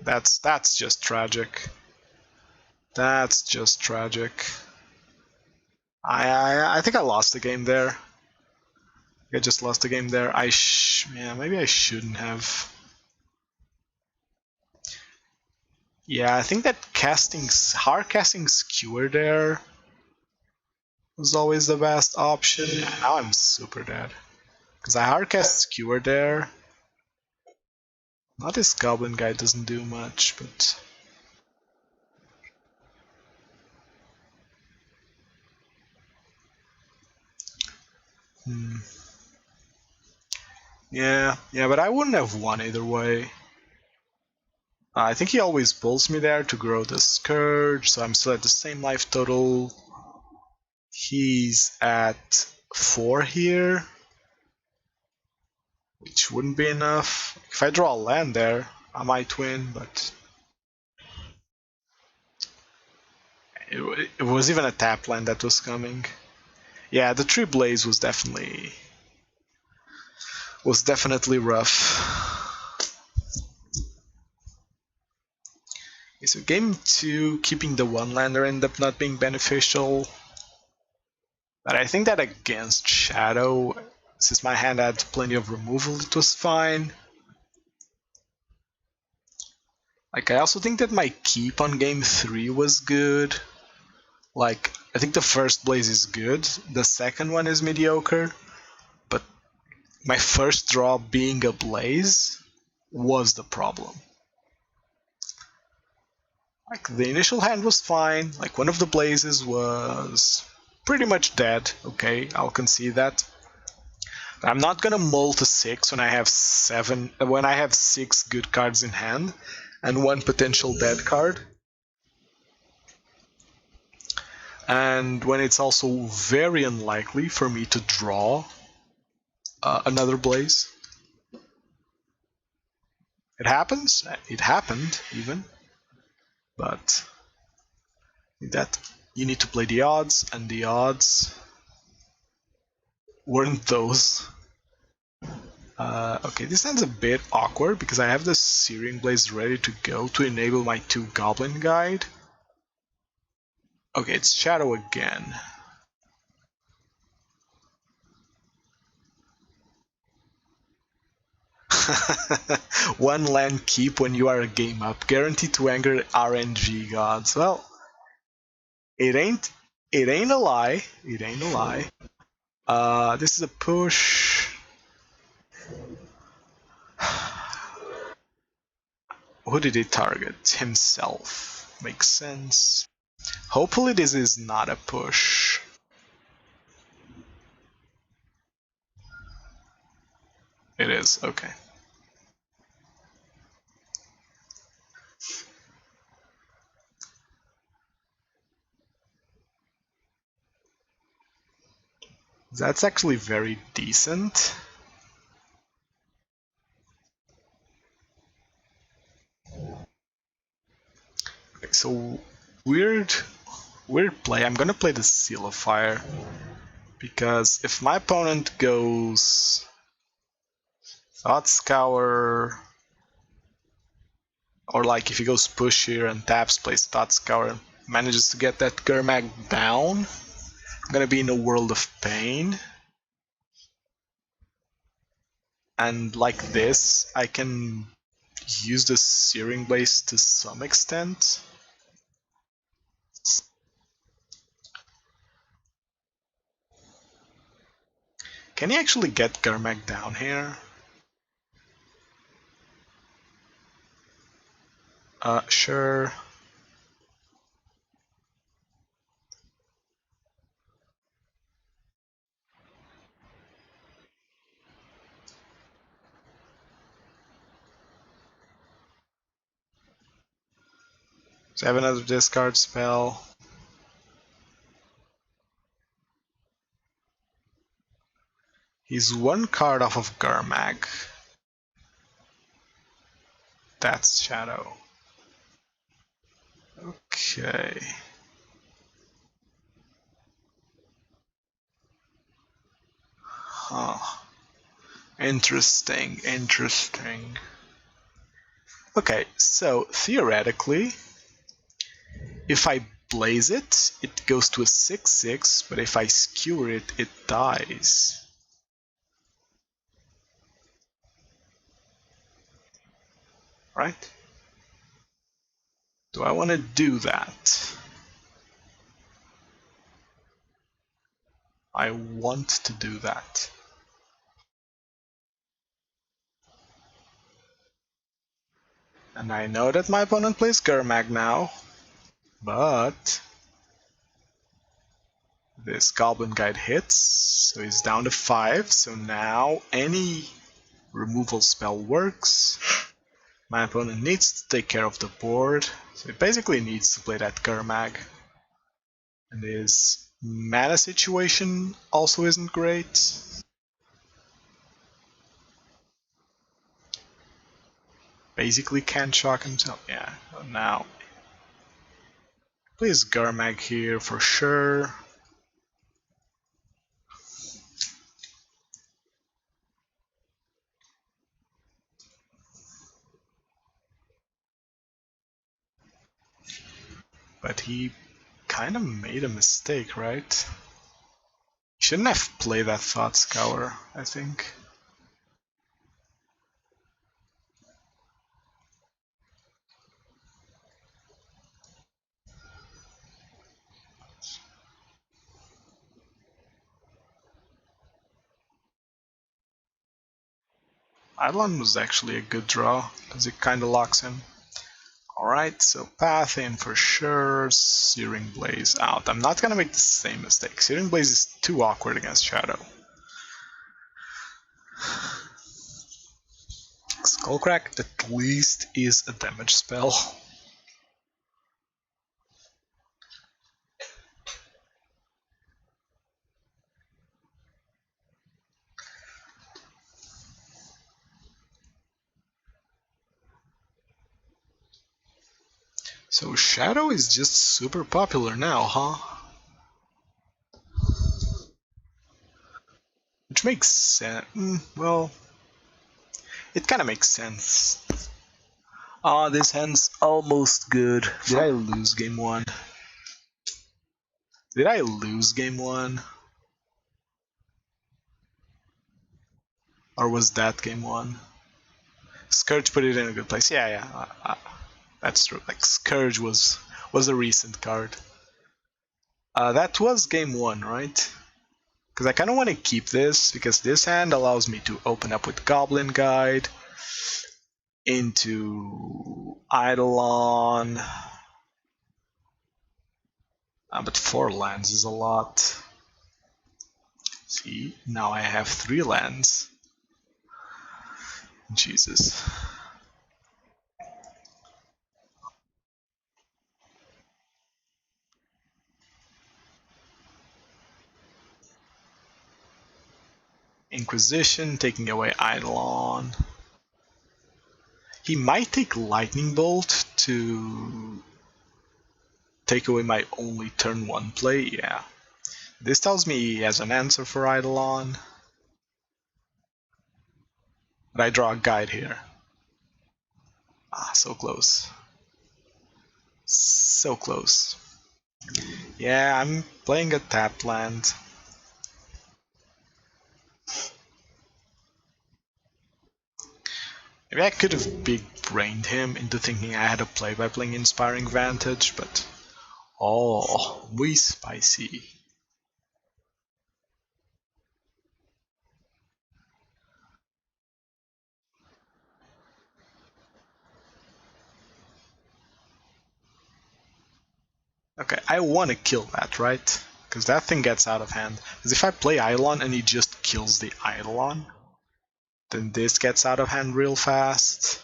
That's just tragic. That's just tragic. I think I lost the game there. I just lost the game there. Yeah, maybe I shouldn't have. Yeah, I think that hard casting Skewer there was always the best option. Yeah, now I'm super dead. Because I hard cast Skewer there. Not this Goblin guy doesn't do much, but... Yeah, but I wouldn't have won either way. I think he always pulls me there to grow the Scourge, so I'm still at the same life total. He's at 4 here, which wouldn't be enough. If I draw a land there, I might win, but... It was even a tap land that was coming. Yeah, the tree blaze was definitely rough. Okay, so game 2, keeping the one lander ended up not being beneficial. But I think that against Shadow, since my hand had plenty of removal, it was fine. Like, I also think that my keep on game 3 was good. Like, I think the first blaze is good, the second one is mediocre, but my first draw being a blaze was the problem. Like, the initial hand was fine, like one of the blazes was pretty much dead, okay, I'll concede that. I'm not gonna mull to 6 when I have 6 good cards in hand and 1 potential dead card. And when it's also very unlikely for me to draw another blaze. It happens, it happened even, but that you need to play the odds, and the odds weren't those. Okay, this sounds a bit awkward because I have the Searing Blaze ready to go to enable my 2 Goblin Guide. Okay, it's Shadow again. One land keep when you are a game up, guaranteed to anger RNG gods. Well, it ain't a lie. It ain't a lie. This is a push. Who did he target? Himself. Makes sense. Hopefully this is not a push. It is, okay. That's actually very decent. Okay, so weird play. I'm gonna play the Seal of Fire because if my opponent goes Thought Scour, or like if he goes push here and taps, plays Thought Scour and manages to get that Gurmag down, I'm gonna be in a world of pain. And like this, I can use the Searing Blaze to some extent. Can he actually get Gurmag down here? Sure. So I have another discard spell. He's 1 card off of Gurmag. That's Shadow. Okay. Huh. Interesting. Okay, so theoretically, if I blaze it, it goes to a 6/6, but if I skewer it, it dies. Right? Do I want to do that? I want to do that. And I know that my opponent plays Gurmag now, but this Goblin Guide hits, so he's down to 5, so now any removal spell works. My opponent needs to take care of the board, so he basically needs to play that Gurmag. And his mana situation also isn't great. Basically can't shock himself. Yeah, now plays Gurmag here for sure. But he kind of made a mistake, right? He shouldn't have played that Thought Scour, I think. Eidolon was actually a good draw, because it kind of locks him. Alright, so Path in for sure, Searing Blaze out. I'm not gonna make the same mistake. Searing Blaze is too awkward against Shadow. Skullcrack at least is a damage spell. So Shadow is just super popular now, huh? Which makes sense. Well, it kind of makes sense. Ah, this hand's almost good. Did I lose game 1? Did I lose game 1? Or was that game 1? Scourge put it in a good place. Yeah. That's true. Like Scourge was a recent card. That was game 1, right? Because I kind of want to keep this, because this hand allows me to open up with Goblin Guide into Eidolon. But 4 lands is a lot. See, now I have 3 lands. Jesus. Inquisition, taking away Eidolon. He might take Lightning Bolt to take away my only turn 1 play, yeah. This tells me he has an answer for Eidolon. But I draw a guide here. Ah, so close. So close. Yeah, I'm playing a tapped land. Maybe I could have big-brained him into thinking I had a play by playing Inspiring Vantage, but... Oh, muy spicy. Okay, I want to kill that, right? Because that thing gets out of hand. Because if I play Eidolon and he just kills the Eidolon, then this gets out of hand real fast.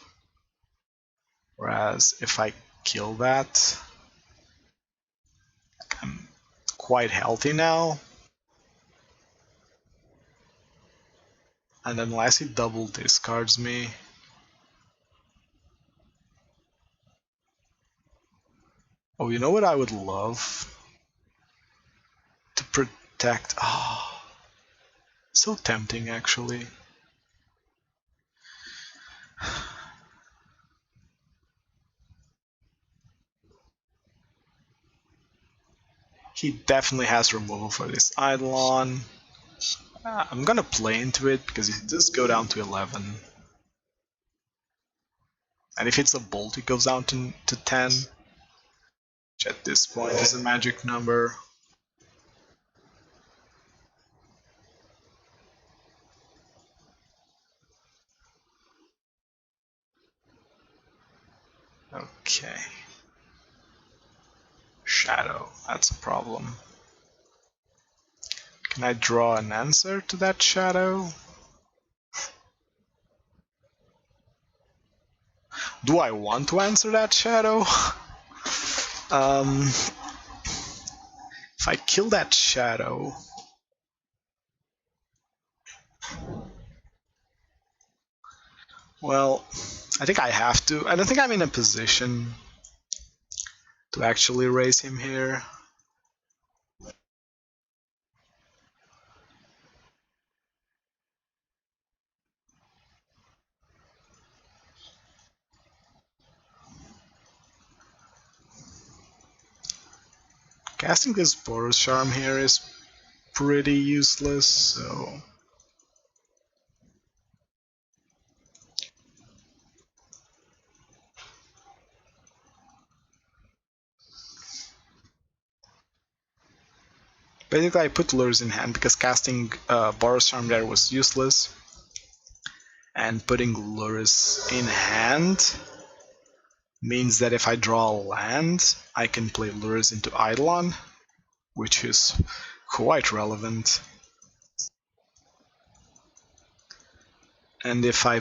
Whereas if I kill that, I'm quite healthy now. And unless he double discards me... Oh, you know what I would love? To protect... Oh, so tempting, actually. He definitely has removal for this Eidolon. I'm gonna play into it because it does go down to 11. And if it's a bolt, it goes down to 10. Which at this point is a magic number. shadow. That's a problem. Can I draw an answer to that shadow? Do I want to answer that shadow? If I kill that shadow... Well, I think I have to. I don't think I'm in a position to actually raise him here. Casting this Boros Charm here is pretty useless, so... Basically, I put Lurrus in hand because casting Boros Charm there was useless. And putting Lurrus in hand means that if I draw a land, I can play Lurrus into Eidolon, which is quite relevant. And if I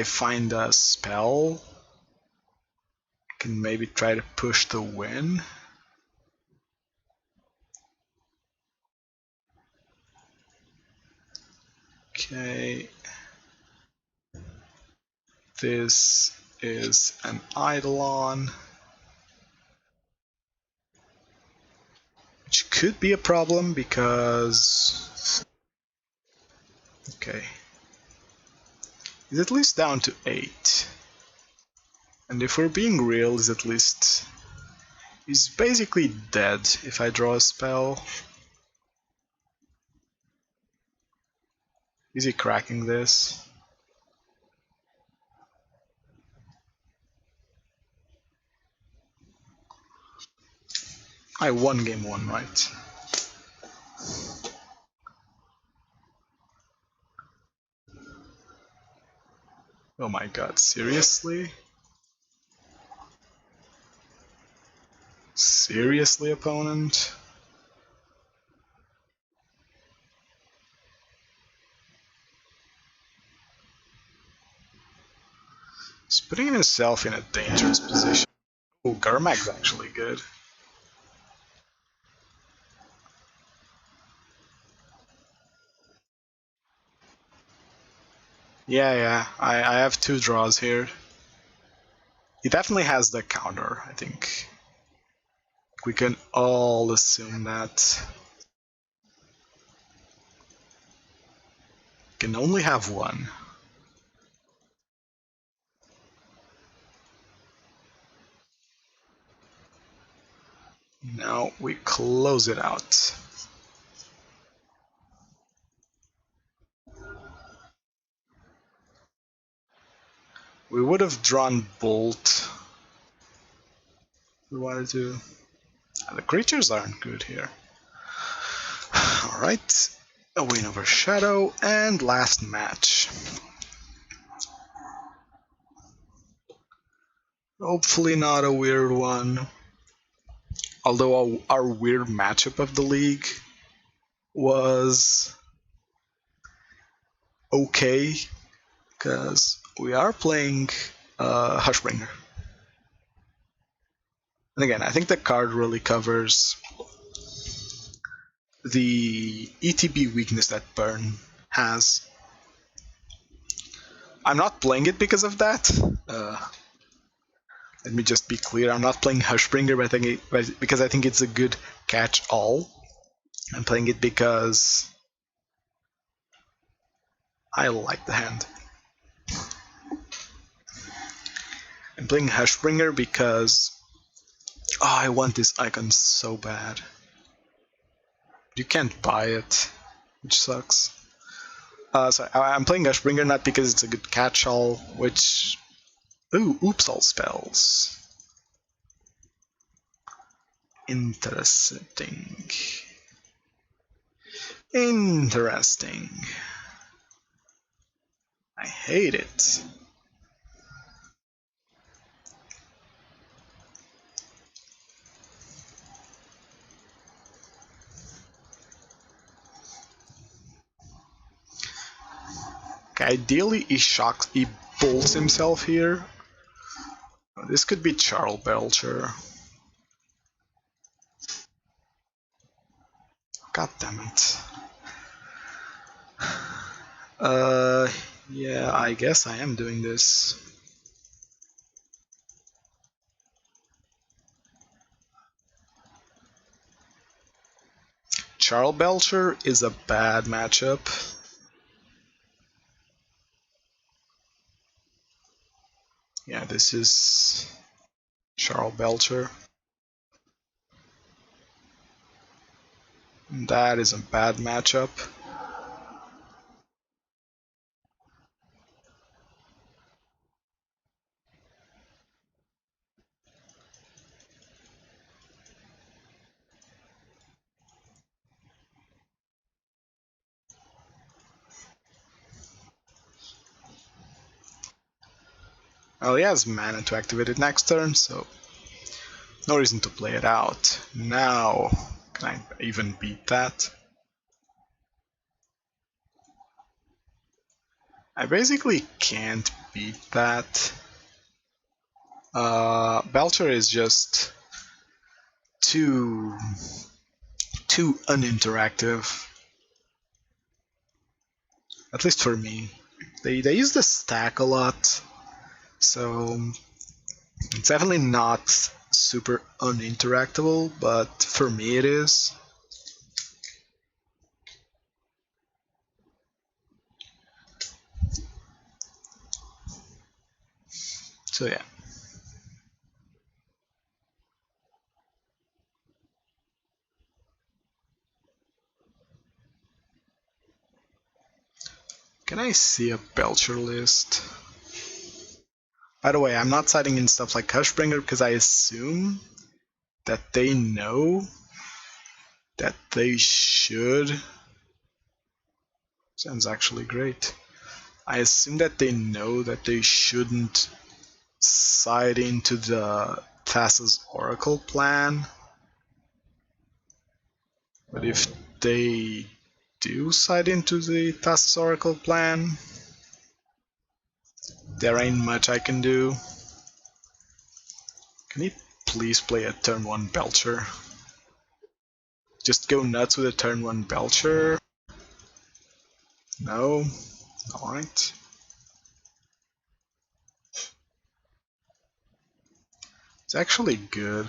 find a spell, I can maybe try to push the win. Okay. This is an Eidolon, which could be a problem because... Okay. He's at least down to 8. And if we're being real, he's basically dead if I draw a spell. Is he cracking this? I won game 1, right? Oh my god, seriously? Seriously, opponent? He's putting himself in a dangerous position. Oh, Garmak's actually good. Yeah, I have 2 draws here. He definitely has the counter, I think. We can all assume that. Can only have 1. Now we close it out. We would have drawn Bolt. We wanted to... The creatures aren't good here. Alright, a win over Shadow, and last match. Hopefully not a weird one. Although our weird matchup of the league was okay, because we are playing Hushbringer. And again, I think the card really covers the ETB weakness that Burn has. I'm not playing it because of that. Let me just be clear, I'm not playing Hushbringer because I think it's a good catch-all. I'm playing it because I like the hand. I'm playing Hushbringer because I want this icon so bad. You can't buy it, which sucks. So I'm playing Hushbringer not because it's a good catch-all, which... Ooh, oops, all spells. Interesting. Interesting. I hate it. Okay, ideally he bolts himself here. This could be Charbelcher. God damn it. Yeah, I guess I am doing this. Charbelcher is a bad matchup. Yeah, this is Charbelcher. That is a bad matchup. Well, he has mana to activate it next turn, so no reason to play it out. Now, can I even beat that? I basically can't beat that. Belcher is just too uninteractive. At least for me. They use the stack a lot, so it's definitely not super uninteractable, but for me it is. So yeah. Can I see a Belcher list? By the way, I'm not citing in stuff like Hushbringer because I assume that they know that they should. Sounds actually great. I assume that they know that they shouldn't side into the Thassa's Oracle plan. But if they do side into the Thassa's Oracle plan, there ain't much I can do. Can he please play a turn 1 Belcher? Just go nuts with a turn 1 Belcher? No? Alright. It's actually good.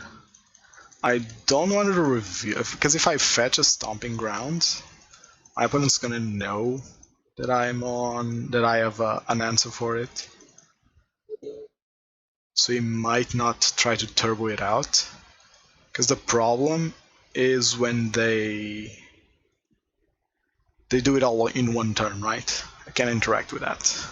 I don't want to reveal, because if I fetch a Stomping Ground, my opponent's gonna know that I have an answer for it. So he might not try to turbo it out. Because the problem is when they do it all in one turn, right? I can't interact with that.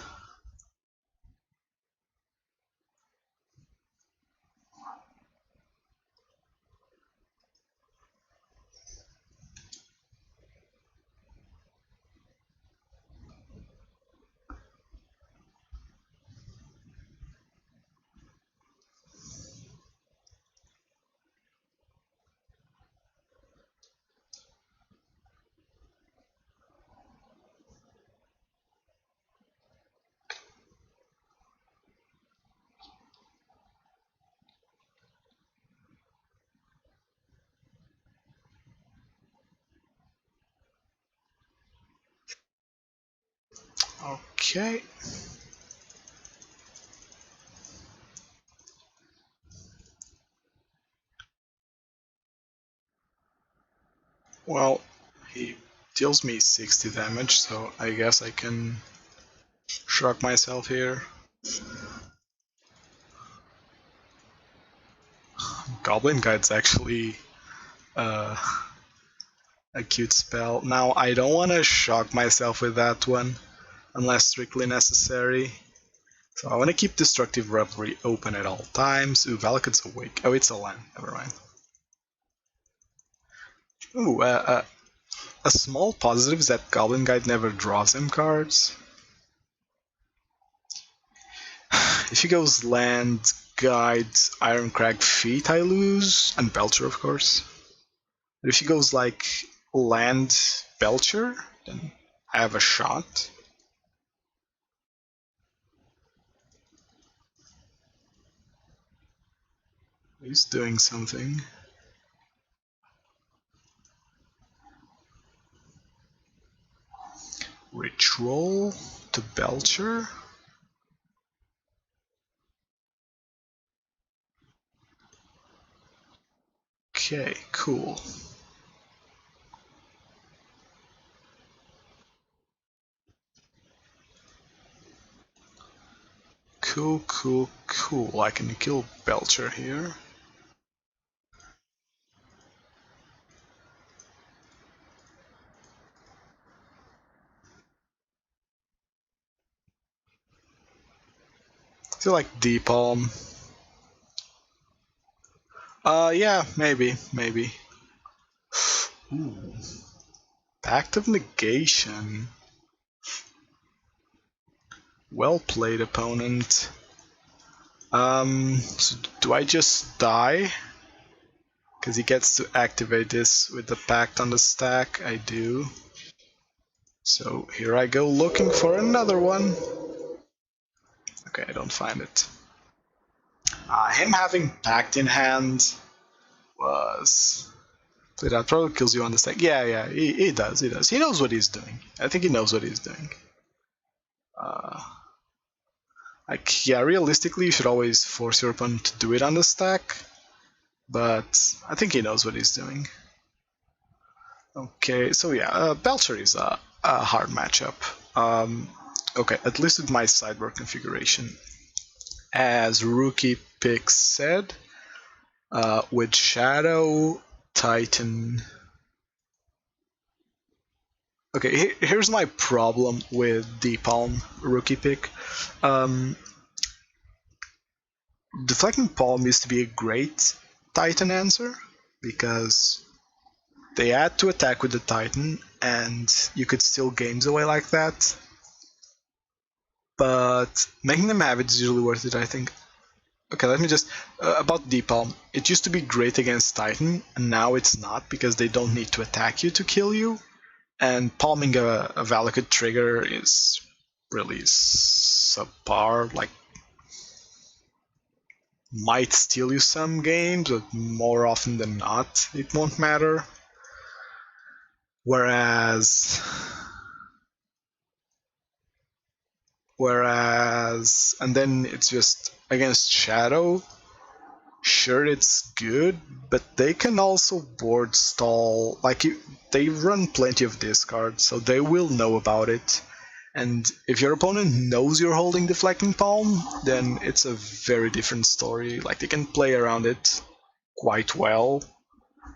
Okay. Well, he deals me 60 damage, so I guess I can shrug myself here. Goblin Guide's actually a cute spell. Now, I don't want to shock myself with that one, unless strictly necessary. So I want to keep Destructive Revelry open at all times. Ooh, Valakut's awake. Oh, it's a land. Never mind. Ooh, a small positive is that Goblin Guide never draws him cards. If he goes land, guide, Ironcrag, Feet, I lose. And Belcher, of course. But if he goes like land, Belcher, then I have a shot. He's doing something. Ritual to Belcher. Okay, cool. Cool, cool, cool. I can kill Belcher here. I feel like D-Palm. Yeah, maybe. Ooh. Pact of Negation. Well played, opponent. So do I just die? Because he gets to activate this with the Pact on the stack. I do. So here I go looking for another one. Okay, I don't find it. Him having Pact in hand was... That probably kills you on the stack. Yeah, he does. He knows what he's doing. I think he knows what he's doing. Like, yeah, realistically, you should always force your opponent to do it on the stack, but I think he knows what he's doing. Okay, so yeah, Belcher is a hard matchup. Okay, at least with my sideboard configuration. As Rookie Pick said, with Shadow, Titan... Okay, here's my problem with D-Palm Rookie Pick. Deflecting Palm used to be a great Titan answer, because they add to attack with the Titan, and you could steal games away like that. But making them have it is usually worth it, I think. Okay, let me just... about D-Palm. It used to be great against Titan, and now it's not, because they don't need to attack you to kill you. And palming a Valakut trigger is really subpar. Like, might steal you some games, but more often than not, it won't matter. Whereas, and then it's just against Shadow. Sure, it's good, but they can also board stall. Like, they run plenty of discard, so they will know about it. And if your opponent knows you're holding Deflecting Palm, then it's a very different story. Like, they can play around it quite well.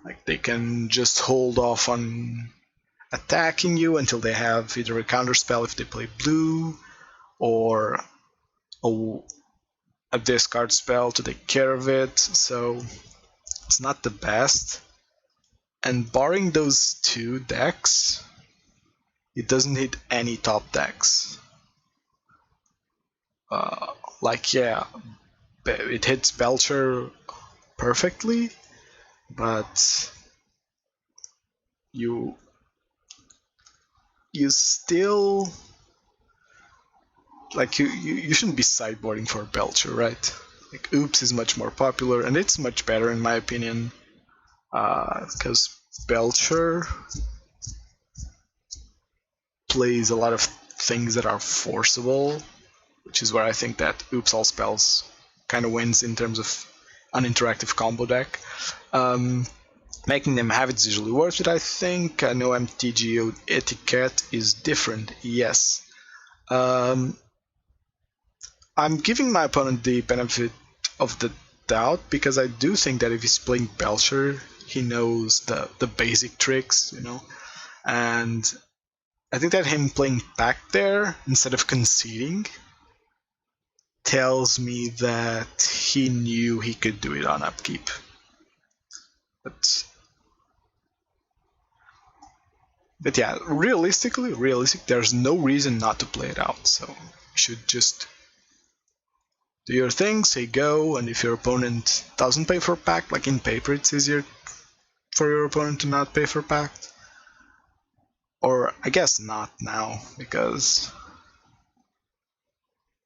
Like, they can just hold off on attacking you until they have either a counterspell if they play blue, or a discard spell to take care of it, so it's not the best. And barring those two decks, it doesn't hit any top decks. Like, yeah, it hits Belcher perfectly, but you still... Like, you shouldn't be sideboarding for Belcher, right? Like, Oops is much more popular, and it's much better in my opinion, because Belcher plays a lot of things that are forceable, which is where I think that Oops All Spells kind of wins in terms of an interactive combo deck. Making them have it's usually worth it, I think. I know MTGO etiquette is different, yes. I'm giving my opponent the benefit of the doubt, because I do think that if he's playing Belcher, he knows the basic tricks, you know? And I think that him playing Pact there, instead of conceding, tells me that he knew he could do it on upkeep. But yeah, realistic, there's no reason not to play it out, so you should just do your thing, say go, and if your opponent doesn't pay for Pact, like in paper it's easier for your opponent to not pay for Pact. Or I guess not now, because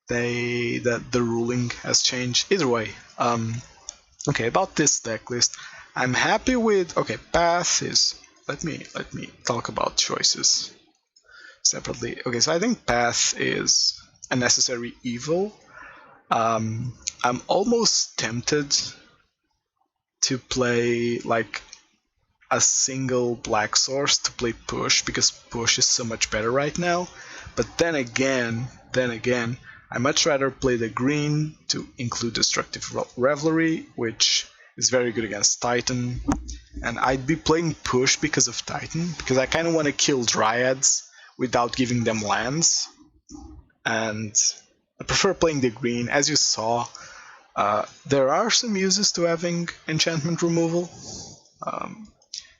the ruling has changed. Either way, Okay, about this deck list, I'm happy with. Okay, path is. Let me talk about choices separately. Okay, so I think path is a necessary evil. I'm almost tempted to play like a single black source to play push because push is so much better right now. But then again, I much rather play the green to include Destructive Revelry, which is very good against Titan. And I'd be playing push because of Titan, because I kind of want to kill Dryads without giving them lands. And I prefer playing the green. As you saw, there are some uses to having enchantment removal.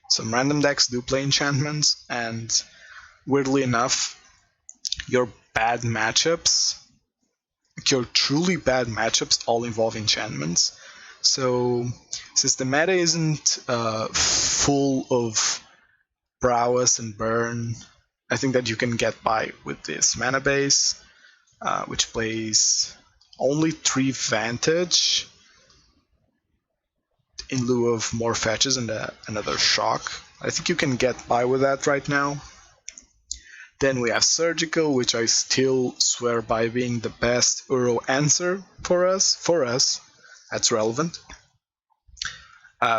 Some random decks do play enchantments, and weirdly enough, your bad matchups, your truly bad matchups, all involve enchantments. So, since the meta isn't full of prowess and burn, I think that you can get by with this mana base, which plays only 3 Vantage in lieu of more fetches and another shock. I think you can get by with that right now. Then we have Surgical, which I still swear by being the best Uro answer for us. That's relevant.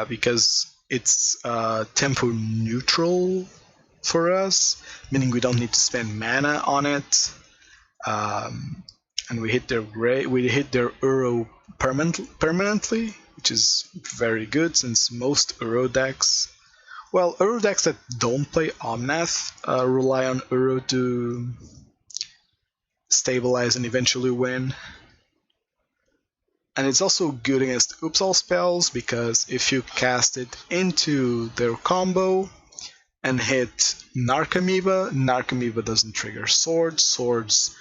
Because it's tempo neutral for us, meaning we don't need to spend mana on it. And we hit their Uro permanently, which is very good since most Uro decks, well, Uro decks that don't play Omnath rely on Uro to stabilize and eventually win. And it's also good against Upsal spells because if you cast it into their combo and hit Narcomoeba doesn't trigger Swords. Swords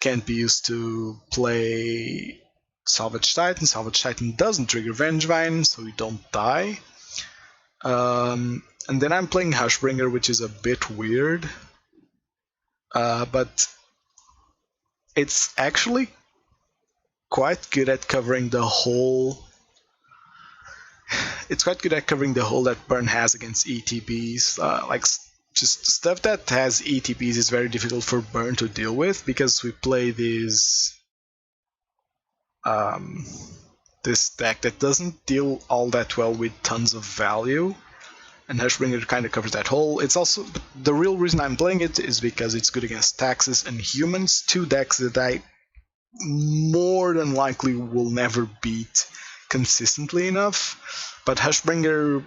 can't be used to play Salvage Titan. Salvage Titan doesn't trigger Vengevine, so you don't die. And then I'm playing Hushbringer, which is a bit weird. But it's actually quite good at covering the hole. It's quite good at covering the hole that Burn has against ETBs. Like just stuff that has ETBs is very difficult for Burn to deal with because we play this deck that doesn't deal all that well with tons of value, and Hushbringer kind of covers that hole. It's also the real reason I'm playing it is because it's good against Taxes and Humans, 2 decks that I more than likely will never beat consistently enough. But Hushbringer,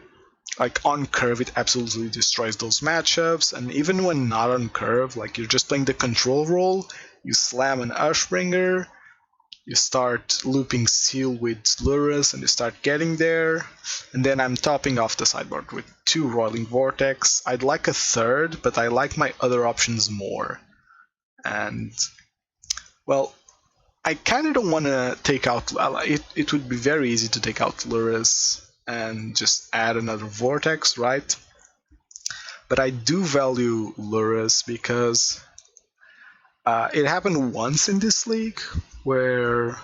like on curve, it absolutely destroys those matchups, and even when not on curve, like you're just playing the control role, you slam an Hushbringer, you start looping Seal with Lurrus, and you start getting there, and then I'm topping off the sideboard with 2 Roiling Vortex. I'd like a third, but I like my other options more. And, well, I kind of don't want to take out... It would be very easy to take out Lurrus and just add another Vortex, right? But I do value Lurrus because it happened once in this league where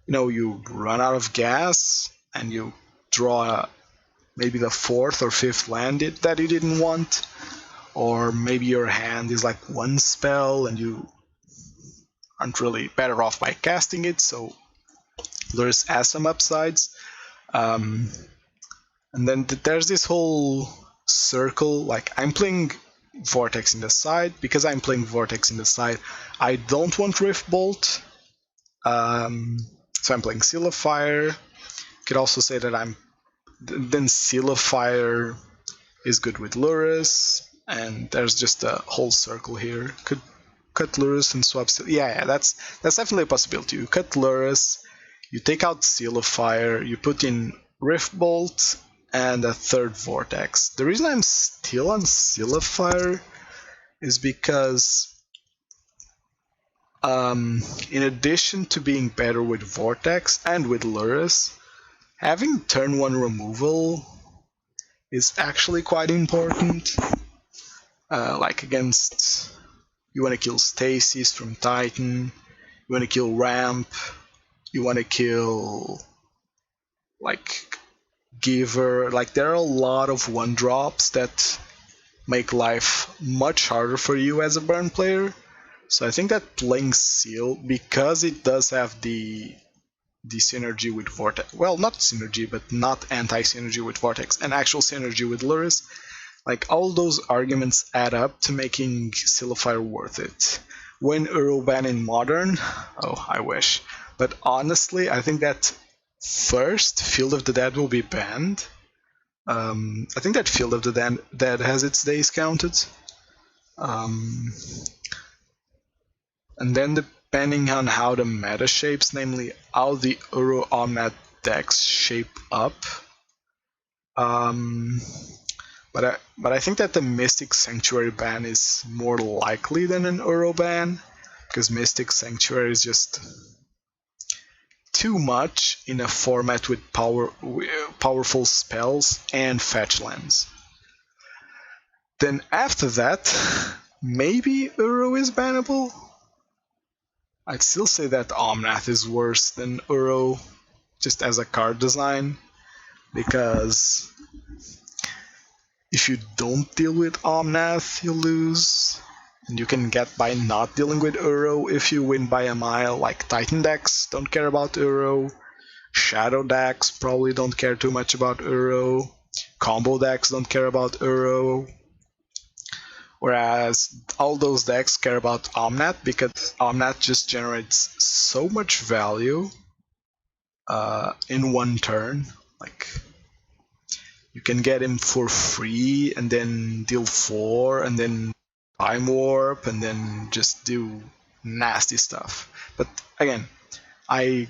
you run out of gas and you draw maybe the 4th or 5th land that you didn't want, or maybe your hand is like 1 spell and you aren't really better off by casting it, so Lurrus has some upsides. And then there's this whole circle, like I'm playing Vortex in the side. Because I'm playing Vortex in the side, I don't want Rift Bolt, so I'm playing Seal of Fire. Could also say that then Seal of Fire is good with Lurrus, and there's just a whole circle here. Could cut Lurrus and swap Seal. Yeah, that's definitely a possibility. You cut Lurrus, you take out Seal of Fire, you put in Rift Bolt and a 3rd Vortex. The reason I'm still on Seal of Fire is because in addition to being better with Vortex and with Lurrus, having turn 1 removal is actually quite important. Like against... You want to kill Stasis from Titan, you want to kill Ramp, you want to kill like Giver. Like there are a lot of 1-drops that make life much harder for you as a burn player. So I think that playing Seal, because it does have the synergy with Vortex, well, not synergy, but not anti-synergy with Vortex, and actual synergy with Lurrus, like all those arguments add up to making Silifire worth it. When Uro ban in Modern, oh, I wish. But honestly, I think that first Field of the Dead will be banned. I think that Field of the Dead has its days counted. And then depending on how the meta shapes, namely how the Uro Omnath decks shape up. But I think that the Mystic Sanctuary ban is more likely than an Uro ban, because Mystic Sanctuary is just too much in a format with powerful spells and fetch lands. Then after that, maybe Uro is bannable. I'd still say that Omnath is worse than Uro, just as a card design, because if you don't deal with Omnath, you lose. And you can get by not dealing with Uro if you win by a mile, like Titan decks don't care about Uro, Shadow decks probably don't care too much about Uro, combo decks don't care about Uro, whereas all those decks care about Omnath because Omnath just generates so much value in one turn. Like, you can get him for free and then deal 4 and then Time Warp and then just do nasty stuff. But again, I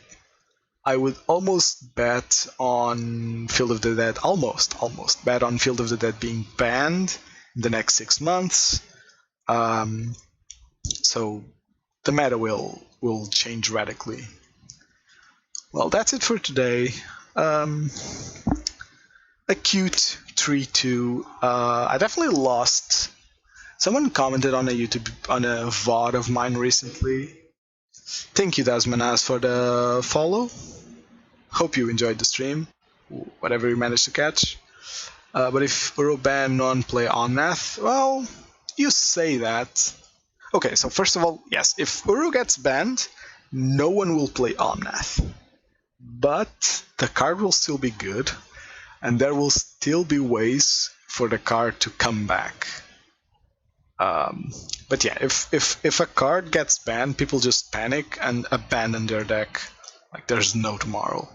would almost bet on Field of the Dead, almost bet on Field of the Dead being banned in the next 6 months. So the meta will change radically. Well, that's it for today. A cute 3-2. I definitely lost. Someone commented on a VOD of mine recently. Thank you, Dasmanas, for the follow. Hope you enjoyed the stream, whatever you managed to catch. But if Uro ban non-play Omnath, well, you say that. Okay, so first of all, yes, if Uro gets banned, no one will play Omnath. But the card will still be good, and there will still be ways for the card to come back. But yeah, if a card gets banned, people just panic and abandon their deck like there's no tomorrow.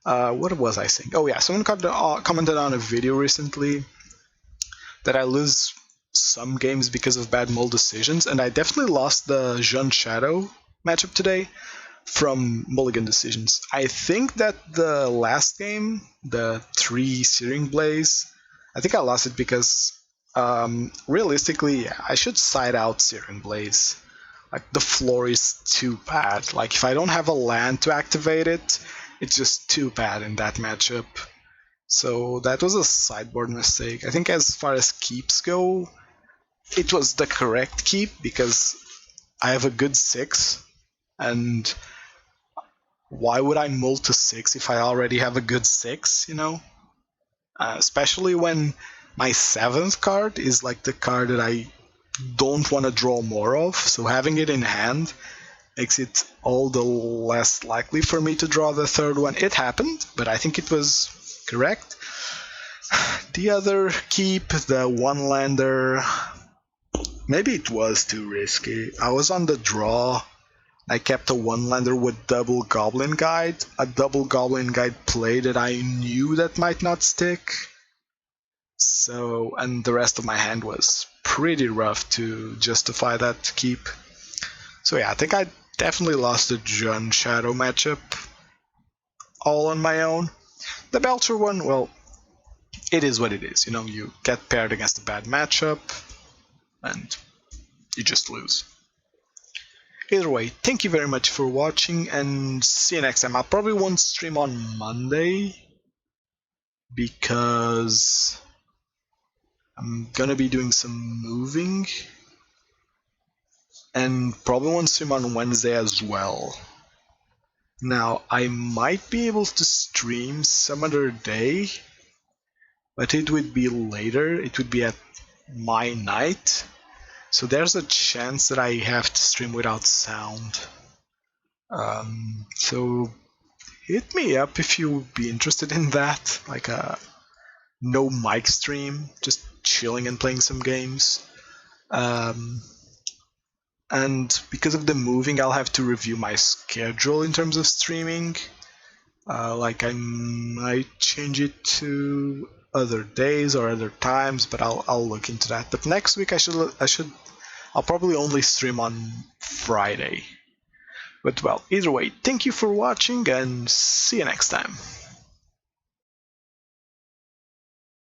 What was I saying? Oh yeah, someone commented on a video recently that I lose some games because of bad mull decisions, and I definitely lost the Jund Shadow matchup today from mulligan decisions. I think that the last game, the 3 Searing Blaze, I think I lost it because realistically, yeah, I should side out Searing Blaze. Like, the floor is too bad. Like, if I don't have a land to activate it, it's just too bad in that matchup. So that was a sideboard mistake. I think as far as keeps go, it was the correct keep because I have a good 6, and why would I mull to 6 if I already have a good 6, you know? Especially when my 7th card is like the card that I don't want to draw more of, so having it in hand makes it all the less likely for me to draw the 3rd one. It happened, but I think it was correct. The other keep, the 1-lander, maybe it was too risky. I was on the draw. I kept a 1-lander with double Goblin Guide, a double Goblin Guide play that I knew that might not stick. So, and the rest of my hand was pretty rough to justify that keep. So yeah, I think I definitely lost the Jund Shadow matchup all on my own. The Belcher one, well, it is what it is. You know, you get paired against a bad matchup and you just lose. Either way, thank you very much for watching and see you next time. I probably won't stream on Monday because I'm gonna be doing some moving, and probably won't stream on Wednesday as well. Now, I might be able to stream some other day, but it would be later. It would be at my night. So there's a chance that I have to stream without sound. So hit me up if you would be interested in that, like a no mic stream, just chilling and playing some games. And because of the moving, I'll have to review my schedule in terms of streaming. Like I might change it to other days or other times, but I'll look into that. But next week I'll probably only stream on Friday. But well, either way, thank you for watching and see you next time.